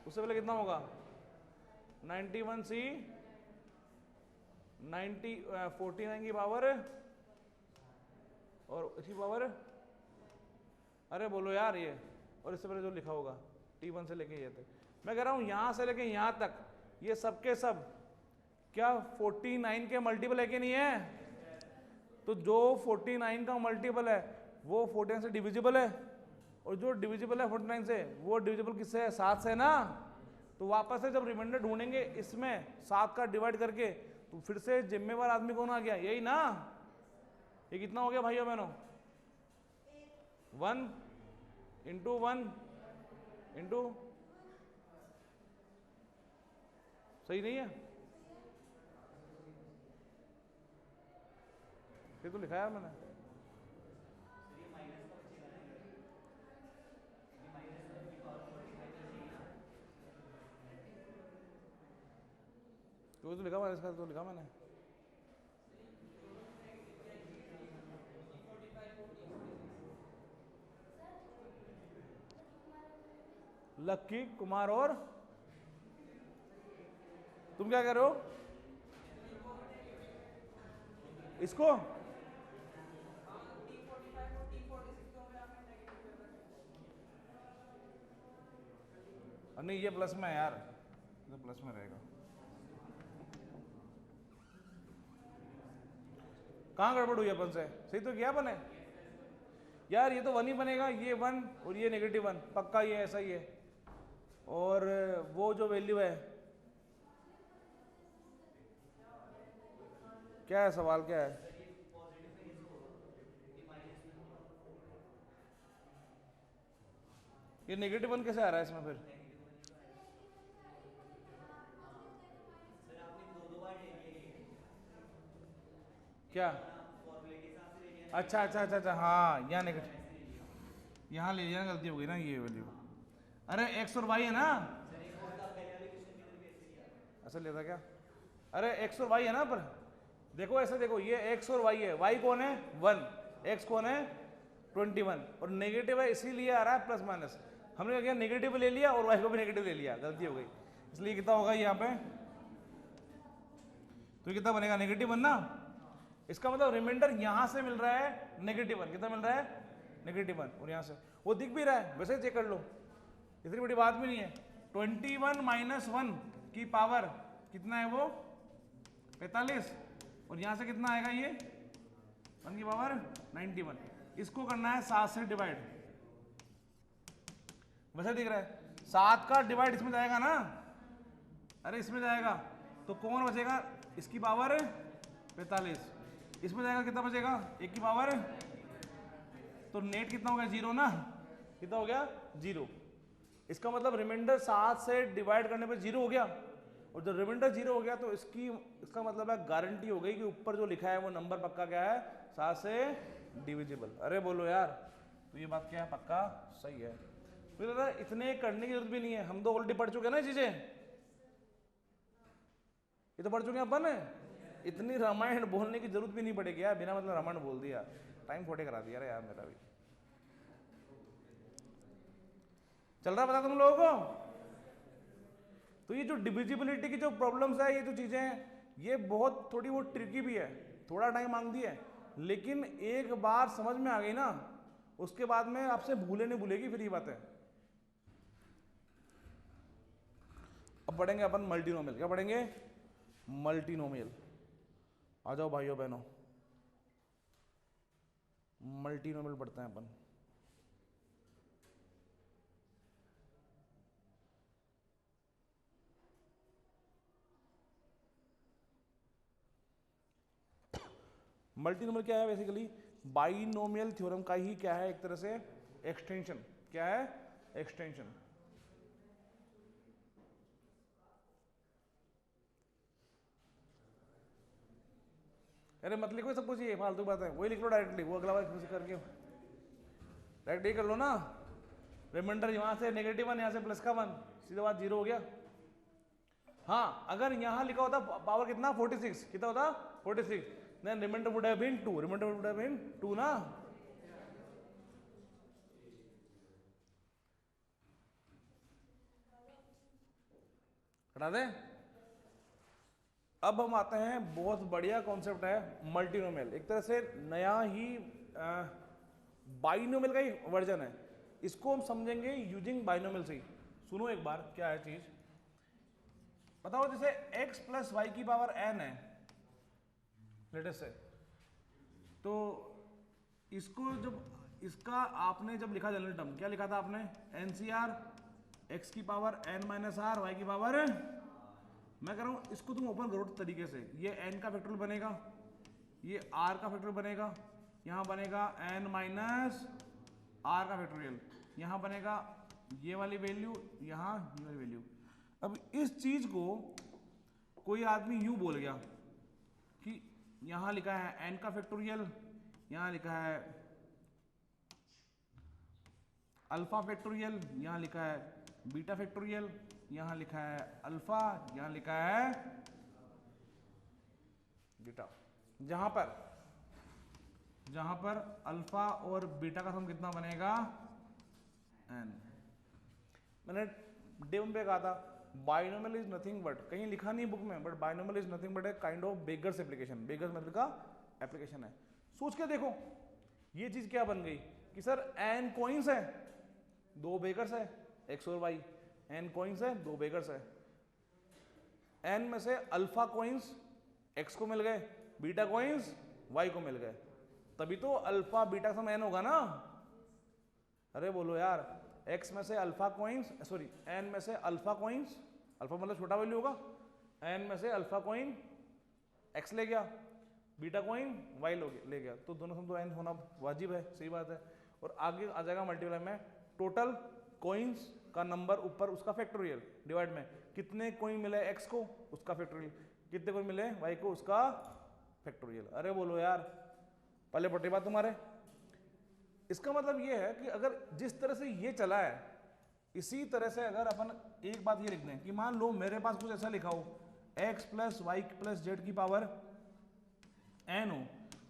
उससे पहले कितना होगा 91C 49 की पावर और इसकी पावर, अरे बोलो यार ये, और इससे पहले जो लिखा होगा T1 से लेके ये तक, मैं कह रहा हूं यहां से लेके यहां तक ये सब के सब क्या 49 के मल्टीपल है कि नहीं है? तो जो 49 का मल्टीपल है वो 49 से डिविजिबल है, और जो डिविजिबल है 49 से वो डिविजिबल किससे है 7 से ना। तो वापस से जब रिमाइंडर ढूंढेंगे इसमें 7 का डिवाइड करके, तो फिर से जिम्मेवार आदमी कौन आ गया, यही ना। ये कितना हो गया भाइयों बहनों 1 इंटू 1 इंटू, सही नहीं है? ये तो लिखा है मैंने, तो लिखा हुआ इसका, तो लिखा मैंने। लक्की, कुमार और तुम क्या कह रहे हो इसको? नहीं ये प्लस में है यार, ये तो प्लस में रहेगा। कहाँ गड़बड़ हुई अपन से? सही तो किया अपन ने यार। ये तो 1 ही बनेगा, ये 1 और ये -1 पक्का, ये ऐसा ही है। और वो जो वैल्यू है, क्या है सवाल, क्या है? ये -1 कैसे आ रहा है इसमें फिर? क्या? अच्छा अच्छा अच्छा अच्छा, हाँ यहाँ नेगेटिव, यहाँ ले लिया, गलती हो गई ना ये वैल्यू। अरे x और y है ना, ऐसा लेता क्या? अरे x और y है ना, पर देखो ऐसे देखो, ये x और y है, y कौन है 1, x कौन है 21 और नेगेटिव है इसीलिए आ रहा है प्लस माइनस। हमने क्या नेगेटिव ले लिया और y को भी नेगेटिव ले लिया, गलती हो गई। इसलिए कितना होगा यहाँ पे, तो कितना बनेगा -1 ना। इसका मतलब रिमाइंडर यहां से मिल रहा है -1, कितना मिल रहा है -1, और यहां से वो दिख भी रहा है, वैसे चेक कर लो, इतनी बड़ी बात भी नहीं है। 21 - 1 की पावर कितना है वो 45, और यहां से कितना आएगा ये 1 की पावर 91। इसको करना है 7 से डिवाइड, वैसे दिख रहा है 7 का डिवाइड इसमें जाएगा ना, अरे इसमें जाएगा तो कौन बचेगा, इसकी पावर 45, इसमें जाएगा कितना बचेगा 1 की पावर, तो नेट कितना हो गया 0 ना, कितना हो गया 0। इसका मतलब रिमाइंडर 7 से डिवाइड करने पे 0 हो गया, और जब रिमाइंडर 0 हो गया तो इसका मतलब है गारंटी हो गई कि ऊपर जो लिखा है वो नंबर पक्का क्या है 7 से डिविजिबल। अरे बोलो यार, तो ये बात क्या है, पक्का सही है। फिर इतने करने की जरूरत भी नहीं है, हम तो ऑलरेडी पढ़ चुके हैं ना चीजें, ये तो पढ़ चुके हैं अपन, इतनी रामायण बोलने की जरूरत भी नहीं पड़ेगी यार, बिना मतलब रामायण बोल दिया, टाइम खोटे करा दिया यार मेरा भी। चल रहा पता तुम लोगों को? तो ये जो डिविजिबिलिटी की जो प्रॉब्लम्स है, ये जो चीजें हैं, ये बहुत थोड़ी वो ट्रिकी भी है, थोड़ा टाइम मांगती है, लेकिन एक बार समझ में आ गई ना, उसके बाद में आपसे भूले नहीं भूलेगी फिर ये बातें। अब पढ़ेंगे अपन मल्टीनोमियल, क्या पढ़ेंगे मल्टीनोमियल। आ जाओ भाइयों बहनों, मल्टीनोमियल पढ़ते हैं अपन। मल्टीनोमियल क्या है, बेसिकली बाइनोमियल थ्योरम का ही क्या है, एक तरह से एक्सटेंशन। क्या है? एक्सटेंशन। अरे मत लिखो सब कुछ, ये फालतू बात है, वही लिख लो डायरेक्टली, वो अगला बार करके डायरेक्ट ये कर लो ना, रिमाइंडर यहाँ से -1 यहाँ से +1, सीधा बात 0 हो गया। हाँ अगर यहाँ लिखा होता पावर कितना 46, कितना होता 46, then remainder would have been 2, remainder would have been 2 ना। हटा दे। अब हम आते हैं, बहुत बढ़िया कॉन्सेप्ट है मल्टीनोमियल, एक तरह से नया ही बाइनोमियल का ही वर्जन है। इसको हम समझेंगे यूजिंग बाइनोमियल से ही। सुनो एक बार क्या है चीज, बताओ जैसे x + y की पावर n है लेटेस्ट से, तो इसको जब इसका आपने जब लिखा जनरल टर्म, क्या लिखा था आपने NCR x की पावर n - r y की पावर, मैं कह रहा हूं इसको तुम ओपन करो तरीके से, ये n का फैक्टोरियल बनेगा, ये r का फैक्टोरियल बनेगा, यहां बनेगा n - r का फैक्टोरियल, यहां बनेगा ये वाली वैल्यू, यहां ये वाली वैल्यू। अब इस चीज को कोई आदमी यूं बोल गया कि यहां लिखा है n का फैक्टोरियल, यहां लिखा है अल्फा फैक्टोरियल, यहां लिखा है बीटा फैक्टोरियल, यहां लिखा है अल्फा, यहां लिखा है बीटा। जहां पर अल्फा और बीटा का सम कितना बनेगा n। मैंने डे 1 पे कहा था बाइनोमियल इज नथिंग बट, कहीं लिखा नहीं बुक में, but binomial is nothing but a kind of beggars application, beggars method का एप्लीकेशन है। सोच के देखो ये चीज क्या बन गई कि सर एन कॉइन्स है, 2 बेगर्स है, एक्स और वाई, एन कॉइन्स है, 2 बेगर्स है, एन में से अल्फा कॉइन्स एक्स को मिल गए, बीटा कॉइन्स वाई को मिल गए, तभी तो अल्फा बीटा का सम एन होगा ना। अरे बोलो यार, एक्स में से अल्फा कॉइन्स, सॉरी एन में से अल्फा कॉइन्स, अल्फा मतलब छोटा वैल्यू होगा, एन में से अल्फा कॉइन एक्स ले गया, बीटा कॉइन वाई ले गया, तो दोनों सम तो एन होना वाजिब है, सही बात है। और आगे आ जाएगा मल्टीप्लाई में टोटल कॉइन्स का नंबर ऊपर उसका फैक्टोरियल डिवाइड में कितने कॉइन मिले एक्स को उसका फैक्टोरियल, कितने कॉइन मिले वाई को उसका फैक्टोरियल। अरे बोलो यार, पहले पट्टी बात तुम्हारे। इसका मतलब ये है कि अगर जिस तरह से ये चला है, इसी तरह से अगर अपन एक बात ये लिख दें कि मान लो मेरे पास कुछ ऐसा लिखा हो x plus y plus z की पावर n हो,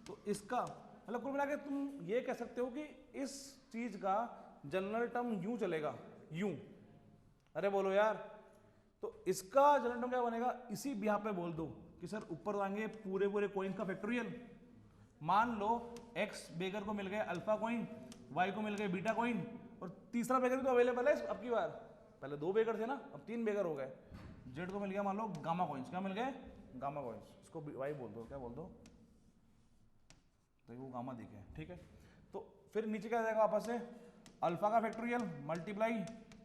तो इसका मतलब कुल मिला के तुम ये कह सकते हो कि इस चीज का जनरल टर्म यूं चलेगा, यूं। अरे बोलो यार, तो इसका जनरल टर्म क्या बनेगा, इसी यहाँ पे बोल दो कि सर ऊपर लाएंगे पूरे पूरे कॉइन्स का फैक्टोरियल। मान लो x बेगर को मिल गए अल्फा कॉइन, y को मिल गए बीटा कॉइन, और तीसरा बेगर भी तो अवेलेबल है अब की बार, पहले 2 बेगर थे ना, अब 3 बेगर हो गए। z को मिल गया मान लो गामा कॉइन्स, क्या मिल गए गामा कॉइन्स, इसको y बोल दो, क्या बोल दो, तो वो गामा दिखे, ठीक है। तो फिर नीचे क्या जाएगा वापस से अल्फा का factorial multiply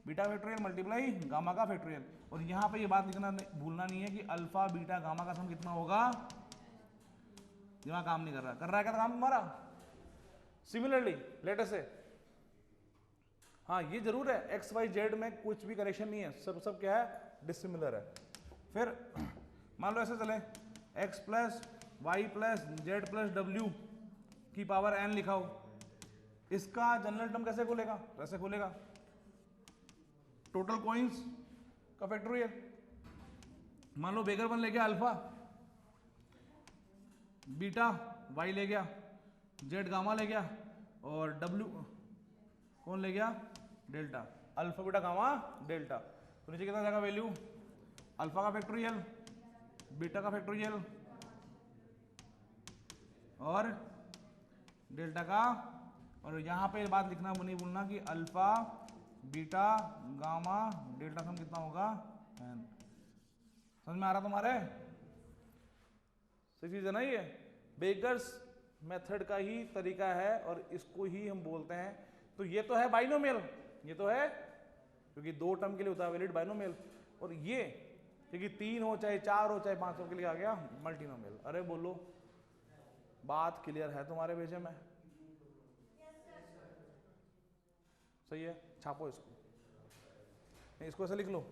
beta factorial multiply gamma का फैक्टोरियल, और यहाँ पे ये बात लिखना भूलना नहीं है कि अल्फा बीटा गामा का सम कितना होगा। दिमाग काम नहीं कर रहा है क्या काम तुम्हारा। सिमिलरली लेट अस से, हाँ ये जरूर है एक्स वाई जेड में कुछ भी कनेक्शन नहीं है, सब क्या है डिसिमिलर है। फिर मान लो ऐसे चले x plus y plus z plus डब्ल्यू की पावर n लिखा हो, इसका जनरल टर्म कैसे खुलेगा, वैसे खुलेगा टोटल कॉइन्स का फैक्टोरियल। मान लो बेगर वन ले गया अल्फा, बीटा वाई ले गया, जेड गामा ले गया, और डब्ल्यू कौन ले गया delta, alpha beta gamma delta. तो नीचे कितना जाएगा वैल्यू, अल्फा का फैक्टोरियल बीटा का फैक्टोरियल और डेल्टा का, और यहाँ पे बात लिखना नहीं भूलना कि अल्फा बीटा गामा डेल्टा सम कितना होगा n। समझ में आ रहा तुम्हारे, सही चीज है ना। ये बेगर्स मेथड का ही तरीका है और इसको ही हम बोलते हैं। तो ये तो है बाइनोमियल, ये तो है क्योंकि 2 टर्म के लिए होता है वैलिड बाइनोमियल, और ये क्योंकि 3 हो चाहे 4 हो चाहे 5 के लिए आ गया मल्टीनोमियल। अरे बोलो बात क्लियर है तुम्हारे भेजे में, सही है। छापो इसको, नहीं इसको ऐसे लिख लो,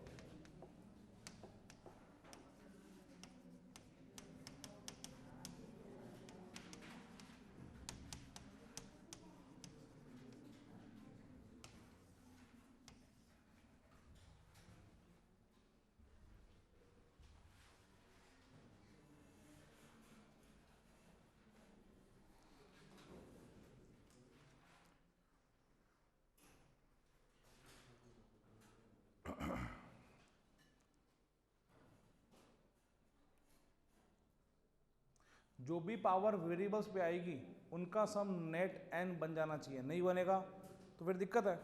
जो भी पावर वेरिएबल्स पे आएगी उनका सम नेट n बन जाना चाहिए, नहीं बनेगा तो फिर दिक्कत है।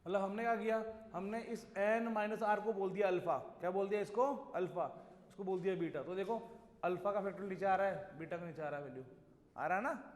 मतलब हमने क्या किया, हमने इस n माइनस आर को बोल दिया अल्फा, क्या बोल दिया इसको अल्फा, इसको बोल दिया बीटा। तो देखो अल्फा का फैक्टर नीचे आ रहा है, बीटा का नीचे आ रहा है, वैल्यू आ रहा है ना।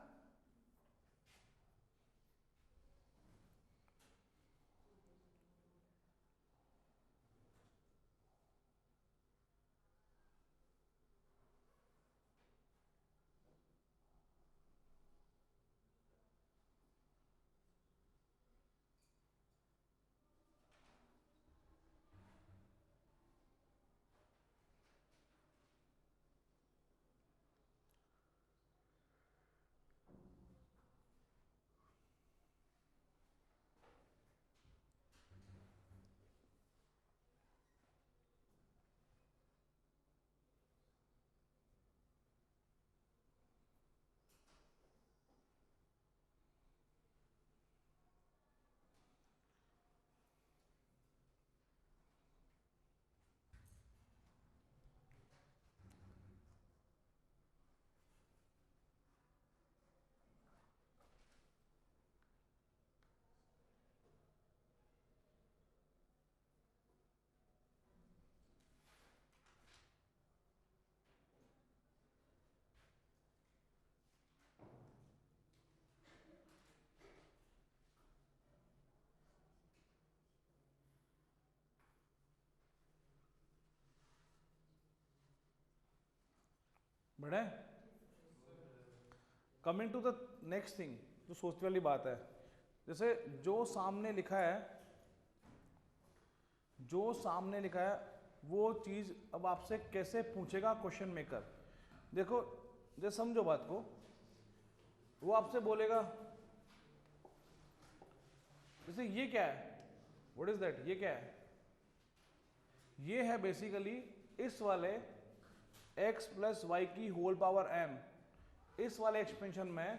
बढ़े। Coming to the next thing, जो सोचने वाली बात है, जैसे जो सामने लिखा है, जो सामने लिखा है वो चीज अब आपसे कैसे पूछेगा क्वेश्चन मेकर। देखो जैसे समझो बात को, वो आपसे बोलेगा जैसे ये क्या है, व्हाट इज दैट, ये क्या है, ये है बेसिकली इस वाले x प्लस वाई की होल पावर m, इस वाले एक्सपेंशन में,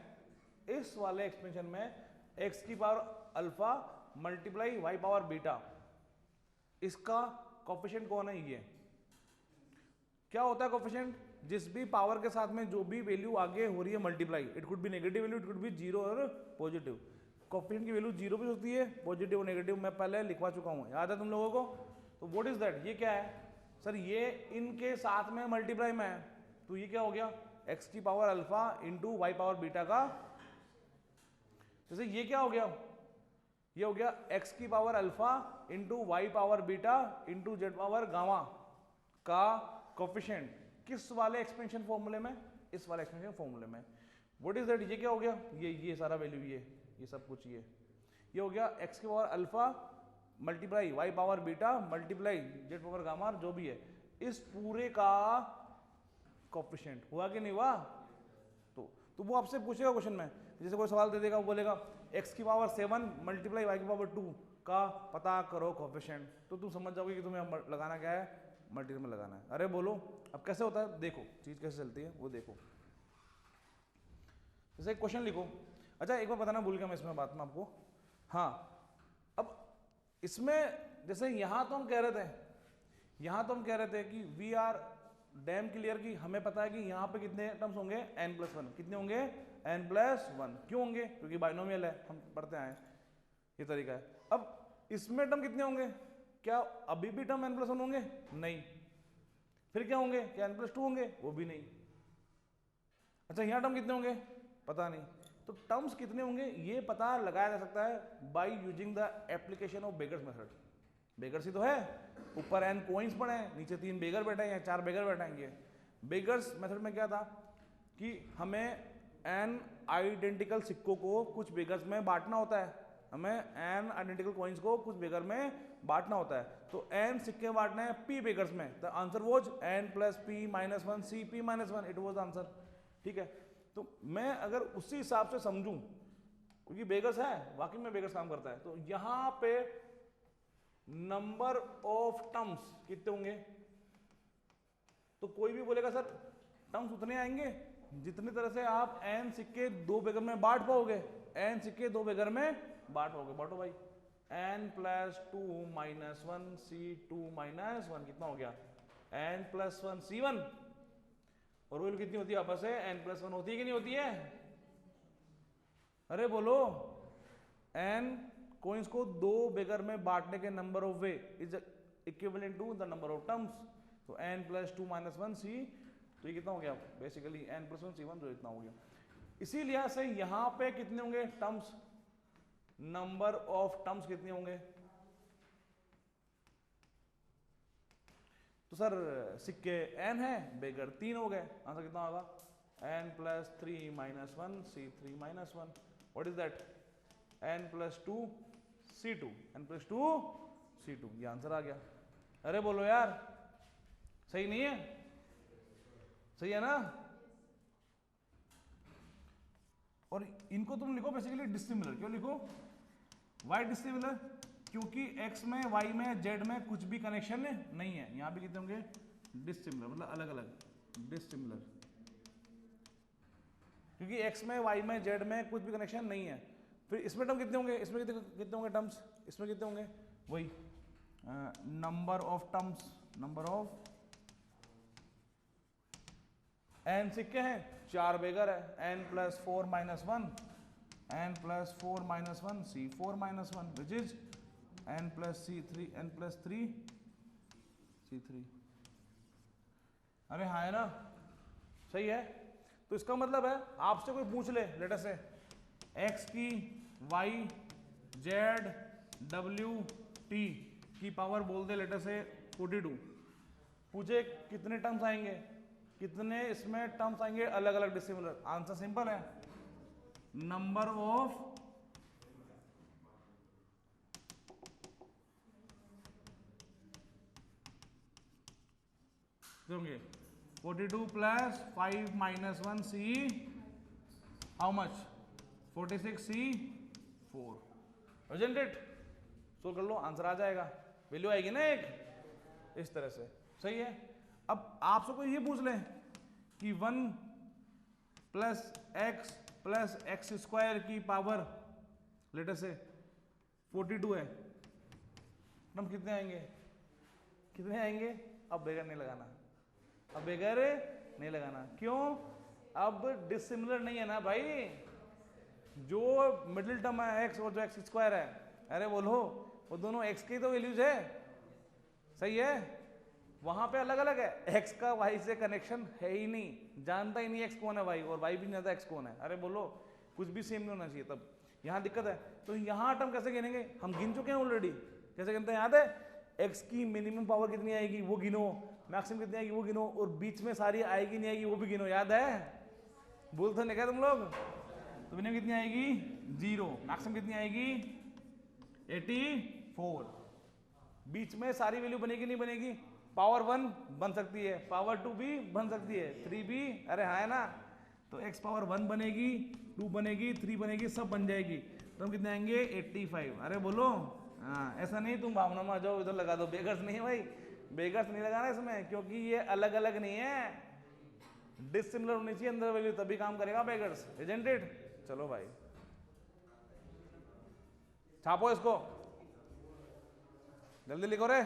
इस वाले एक्सपेंशन में x की power alpha multiply y power beta, इसका कोफिशिएंट कौन है, ये क्या होता है कोफिशिएंट, जिस भी पावर के साथ में जो भी वैल्यू आगे हो रही है multiply, it could be negative value, it could be zero और पॉजिटिव। कोफिशिएंट की वैल्यू जीरो भी होती है, पॉजिटिव और नेगेटिव, मैं पहले लिखवा चुका हूं, याद है तुम लोगों को। तो व्हाट इज दैट, ये क्या है सर, ये इनके साथ में मल्टीप्लाई में है, तो ये क्या हो गया x की power alpha into y power beta का, जैसे ये क्या हो गया, ये हो गया x की power alpha into y power beta into z power gamma का कोफिशिएंट, किस वाले एक्सपेंशन फॉर्मूले में, इस वाले एक्सपेंशन फॉर्मूले में। व्हाट इज दैट, ये क्या हो गया, ये सारा वैल्यू, ये सब कुछ, ये हो गया x की power alpha multiply y power beta multiply z power gamma, जो भी है, इस पूरे का कोफिशिएंट हुआ कि नहीं हुआ। तो वो आपसे पूछेगा क्वेश्चन में, जैसे कोई सवाल दे देगा, वो बोलेगा x की पावर 7 मल्टीप्लाई वाई की पावर 2 का पता करो कोफिशिएंट, तो तुम समझ जाओगे कि तुम्हें लगाना क्या है, मल्टीपल में लगाना है। अरे बोलो अब कैसे होता है, देखो चीज कैसे चलती है वो देखो। जैसे एक क्वेश्चन लिखो, अच्छा एक बार बताना भूल गया मैं इसमें बात में आपको, हाँ अब इसमें जैसे यहां तो हम कह रहे थे कि वी आर डैम क्लियर कि हमें पता है कि यहाँ पे कितने टर्म्स होंगे n+1, कितने होंगे n+1, क्यों होंगे, क्योंकि बाइनोमियल है, हम पढ़ते आए, ये तरीका है। अब इसमें टर्म कितने होंगे, क्या अभी भी टर्म n+1 होंगे, नहीं, फिर क्या होंगे, क्या n+2 होंगे, वो भी नहीं। अच्छा यहाँ टर्म कितने होंगे, पता नहीं, तो टर्म्स कितने होंगे ये पता लगाया जा सकता है by using the application of Beggar's method. Beggar's ही तो है, ऊपर n कॉइंस पड़े हैं, नीचे 3 बेगर बैठे हैं, 4 बेगर बैठेंगे। बेगर्स मेथड में क्या था कि हमें n आइडेंटिकल सिक्कों को कुछ बेगर्स में बांटना होता है, हमें n आइडेंटिकल कॉइंस को कुछ बेगर में बांटना होता है, तो n सिक्के बांटने हैं p बेगर्स में, the answer was n + p-1 c p-1, it was answer. ठीक है, तो मैं अगर उसी हिसाब से समझूं, क्योंकि बेगर्स है, वाकई में बेगर्स काम करता है, तो यहां पे नंबर ऑफ टर्म्स कितने होंगे, तो कोई भी बोलेगा सर टर्म्स उतने आएंगे जितनी तरह से आप n सिक्के 2 बेगर में बांट पाओगे, n सिक्के 2 बेगर में बांट पाओगे, बांटो भाई, n+2-1 c2-1 कितना हो गया, n+1 c1, और वैल्यू कितनी होती है आपस में, n+1 होती है कि नहीं होती है, अरे बोलो, n कोइंस को 2 बेगर में बांटने के number of way is equivalent to the number of terms, तो n+2-1 c, तो ये कितना हो गया बेसिकली n+1 c1, जो इतना हो गया। इसीलिए से यहां पे कितने होंगे टर्म्स, नंबर ऑफ टर्म्स कितने होंगे, तो सर सिक्के n है, बेगर 3 हो गए, आंसर कितना होगा n+3-1 c3-1, what is that, n+2 c2, n+2 c2, ये आंसर आ गया। अरे बोलो यार, सही नहीं है, सही है ना। और इनको तुम लिखो बेसिकली डिसिमिलर, क्यों लिखो वाई डिसिमिलर, क्योंकि x में y में z में कुछ भी कनेक्शन नहीं है, यहां भी कितने होंगे डिसिमिलर, मतलब अलग अलग डिसिमिलर, क्योंकि x में y में z में कुछ भी कनेक्शन नहीं है। फिर इसमें टर्म कितने होंगे, इसमें कितने होंगे टर्म्स, इसमें कितने होंगे, वही number of terms, number of n सिक्के हैं, 4 बेगर है, n+4-1, n+4-1 c4-1, which is n+3 c3। अरे हाँ है ना, सही है। तो इसका मतलब है आपसे कोई पूछ ले लेटर से x की y z w t की पावर बोल दे लेटर से 42, पूछे कितने टर्म्स आएंगे, कितने इसमें टर्म्स आएंगे अलग अलग डिसिमिलर? आंसर सिंपल है, नंबर ऑफ होंगे 42 plus 5 minus 1 C how much 46 C 4 isn't it? So कर लो, आंसर आ जाएगा, वैल्यू आएगी ना एक, इस तरह से। सही है। अब आपसे कोई ये पूछ ले कि 1 प्लस एक्स स्क्वायर की पावर लेटर से 42 है, हम कितने आएंगे? कितने आएंगे? अब बेगर नहीं लगाना, अब बेगर नहीं लगाना। क्यों? अब डिसिमिलर नहीं है ना भाई, जो मिडिल टर्म है एक्स और जो एक्स स्क्वायर है, अरे बोलो वो दोनों एक्स की तो वैल्यूज है। सही है, वहां पे अलग अलग है, एक्स का वाई से कनेक्शन है ही नहीं, जानता ही नहीं एक्स कौन है वाई, और वाई भी नहीं जानता एक्स कौन है। अरे बोलो कुछ भी सेम नहीं होना चाहिए, तब यहाँ दिक्कत है। तो यहाँ टर्म कैसे गिनेंगे? हम गिन चुके हैं ऑलरेडी। कैसे गिनते हैं याद है? एक्स की मिनिमम पावर कितनी आएगी वो गिनो, मैक्सिमम कितनी आएगी वो गिनो, और बीच में सारी आएगी नहीं आएगी वो भी गिनो। याद है? बोल तो नहीं क्या तुम लोग? तो मिनिमम कितनी आएगी? 0, मैक्सिमम कितनी आएगी? 84। बीच में सारी वैल्यू बनेगी नहीं बनेगी? पावर 1 बन सकती है, पावर 2 भी बन सकती है, 3 भी, अरे हाँ है ना। तो x पावर 1 बनेगी, 2 बनेगी, 3 बनेगी, सब बन जाएगी। तो हम कितने आएंगे? 85। अरे बोलो हाँ, ऐसा नहीं तुम भावना में आ जाओ इधर लगा दो, बेगर्स नहीं है भाई, बेगर्स नहीं लगाना इसमें, क्योंकि ये अलग अलग नहीं है, डिसिमिलर होनी चाहिए अंदर वैल्यू, तभी काम करेगा बेगर्स, इजंट इट? चलो भाई छापो इसको, जल्दी लिखो रे।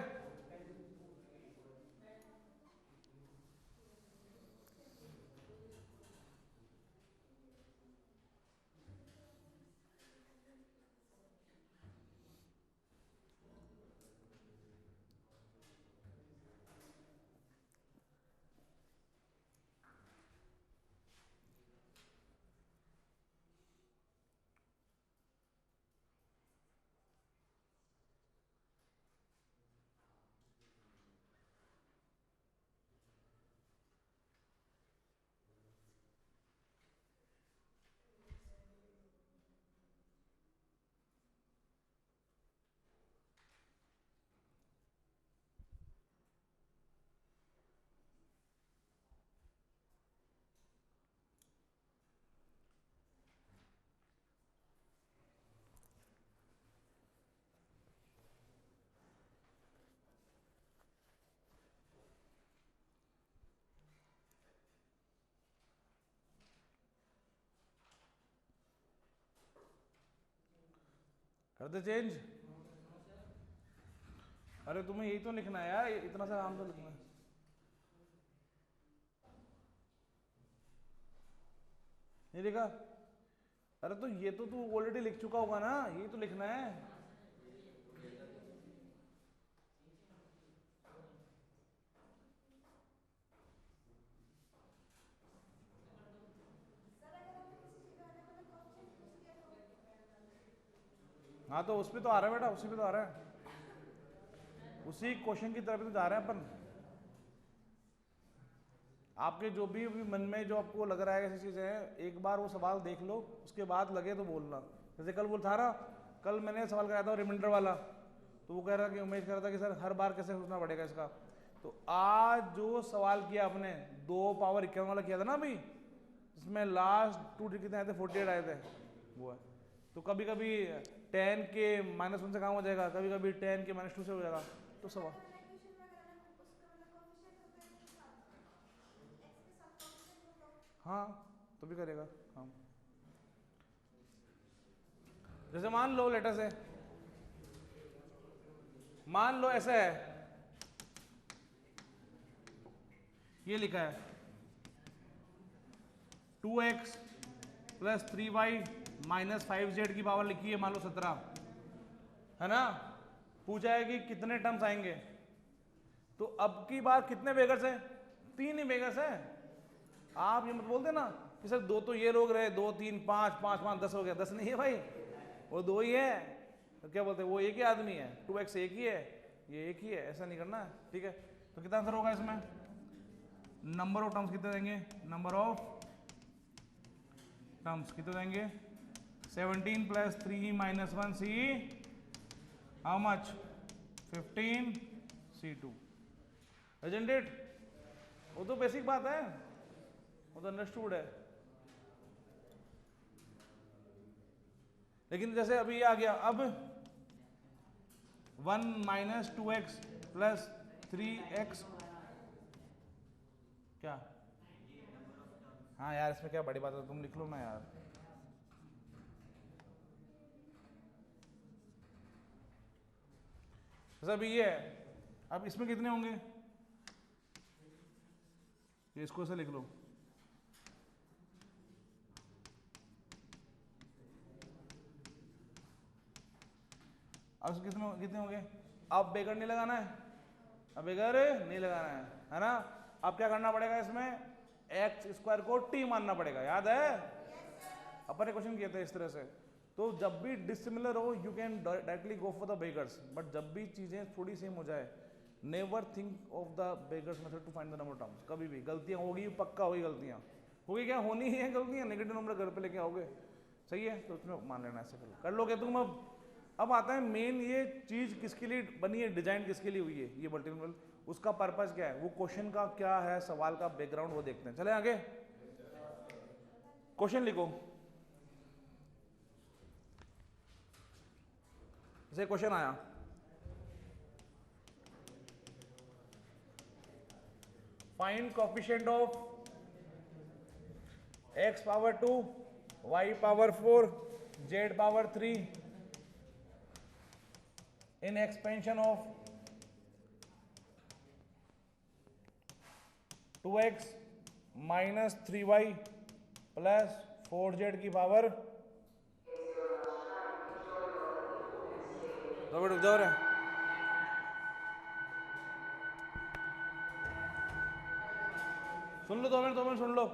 कर दे चेंज। अरे तुम्हें यही तो लिखना है यार, इतना सा आराम से लिखना है। नहीं लिखा? अरे तो ये तो तू ऑलरेडी लिख चुका होगा ना, यही तो लिखना है। हाँ तो उस पर तो आ रहा है बेटा, उसी पे तो आ रहा है, उसी क्वेश्चन की तरफ तो जा रहे हैं अपन। आपके जो भी मन में जो आपको लग रहा है ऐसी चीजें हैं, एक बार वो सवाल देख लो, उसके बाद लगे तो बोलना। जैसे कल बोल था ना, कल मैंने सवाल कराया था रिमाइंडर वाला, तो वो कह रहा कि उम्मीद कर रहा था कि सर हर बार कैसे सोचना पड़ेगा इसका। तो आज जो सवाल किया आपने 2 पावर 51 वाला किया था ना अभी, इसमें लास्ट 2 कितने आए थे? 48 आए थे, वो है। तो कभी कभी 10 के -1 से काम हो जाएगा, कभी कभी 10 के -2 से हो जाएगा। तो सवाल हाँ तो भी करेगा काम। जैसे मान लो लेटर से, मान लो ऐसा है, ये लिखा है 2x plus 3y minus 5z की पावर लिखी है मान लो 17, है ना। पूछा है कि कितने टर्म्स आएंगे। तो अब की बार कितने बेगर्स हैं? 3 ही बेगर्स हैं। आप ये मत बोल देना कि सर 2 तो ये लोग रहे, 2 3 5 5 5 10 हो गया। 10 नहीं है भाई, वो 2 ही है। तो क्या बोलते हैं, वो एक ही आदमी है, 2x एक ही है, ये एक ही है, ऐसा नहीं करना है। ठीक है, तो कितना आंसर होगा इसमें? नंबर ऑफ टर्म्स कितने देंगे, नंबर ऑफ टर्म्स कितने देंगे, 17 plus 3 minus 1 C, how much, 15 C2, isn't it? वो तो बेसिक बात है, वो तो अंडरस्टूड है। लेकिन जैसे अभी ये आ गया, अब 1 माइनस 2x प्लस 3x क्या, हाँ यार इसमें क्या बड़ी बात है, तुम लिख लो ना यार। जैसे अभी ये है, अब इसमें कितने होंगे, ये इसको ऐसे लिख लो, अब कितने कितने होंगे, अब बेगर नहीं लगाना है, अब बेगर नहीं लगाना है ना। अब क्या करना पड़ेगा, इसमें एक्स स्क्वायर को टी मानना पड़ेगा, याद है अपन ने क्वेश्चन किए थे इस तरह से। तो जब भी डिसिमिलर हो you can directly go for the beggars, but जब भी चीजें थोड़ी सेम हो जाए never think of the beggars method to find the number terms. कभी भी गलतियां होगी, पक्का होगी गलतियां होगी, क्या होनी ही है गलतियां, नेगेटिव नंबर घर पे लेके आओगे, सही है, तो उसमें मान लेना, ऐसे कर लोगे तुम। अब आता है मेन, ये चीज किसके लिए बनी है, डिजाइन किसके लिए हुई है ये मल्टीपल, उसका पर्पस क्या है, वो क्वेश्चन का क्या है, सवाल का बैकग्राउंड वो देखते हैं। चले आगे, क्वेश्चन लिखो। जैसे क्वेश्चन आया, find coefficient of x power 2 y power 4 z power 3 in expansion of 2x minus 3y plus 4z की पावर, दो मिनट रुक जाओ रे, सुन लो, 2 मिनट सुन लो।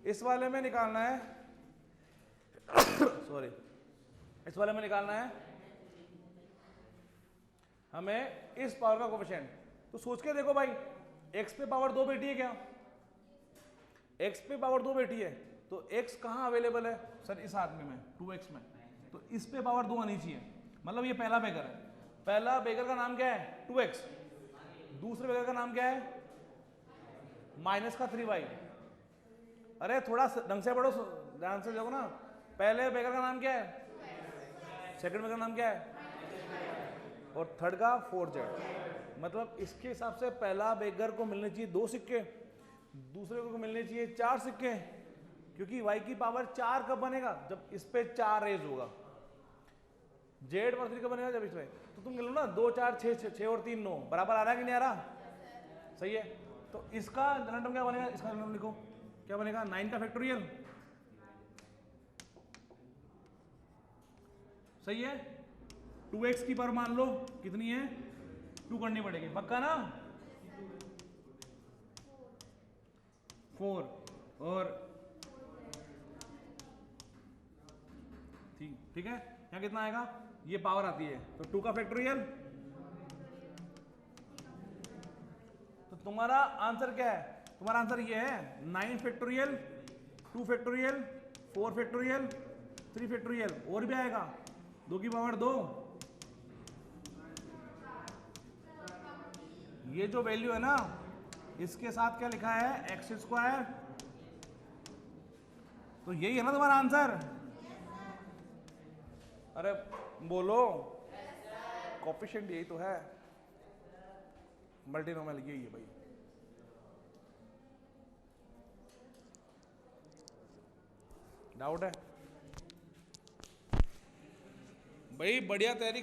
इस वाले में निकालना है सॉरी, इस वाले में निकालना है हमें इस पावर का कोएफिशिएंट। तो सोच के देखो भाई, x पे पावर 2 बेटी है क्या, x पे पावर 2 बेटी है, तो x कहाँ अवेलेबल है सर, इस आदमी में 2x में, तो इस पे पावर 2 आनी चाहिए, मतलब ये पहला बेगर है। पहला बेगर का नाम क्या है 2x, दूसरे बेगर का नाम क्या है माइनस का 3y। अरे थोड़ा ढंग से पढ़ो, ध्यान से देखो ना, पहले बेगर का नाम क्या है, सेकंड बेगर का नाम क्या है, और थर्ड का 4z। मतलब इसके हिसाब से पहला बेगर को मिलने चाहिए 2 सिक्के, दूसरे को मिलने चाहिए 4 सिक्के, क्योंकि y की पावर 4 कब बनेगा, जब इस पे 4 रेज होगा। z पावर 3 कब बनेगा, जब इसमें, तो तुम लो ना 2 4 6 और 3 9 बराबर आ रहा है कि नहीं आ रहा, सही है। तो इसका जनरल टर्म क्या बनेगा, इसका जनरल टर्म लिखो, क्या बनेगा 9 का फैक्टोरियल, सही है। 2x की पावर मान लो कितनी है, 2 करनी पड़ेगी, पक्का ना, 4 और ठीक है, यहाँ कितना आएगा, ये पावर आती है, तो 2 का फैक्टोरियल। तो तुम्हारा आंसर क्या है, तुम्हारा आंसर ये है 9 फैक्टोरियल, 2 फैक्टोरियल, 4 फैक्टोरियल, 3 फैक्टोरियल, और भी आएगा 2 की पावर 2। ये जो वैल्यू है ना, इसके साथ क्या लिखा है एक्स स्क्वायर, तो यही है ना तुम्हारा आंसर। अरे बोलो, कोएफिशिएंट यही तो है, मल्टीनोमियल यही है भाई। डाउट है भाई, बढ़िया तैयारी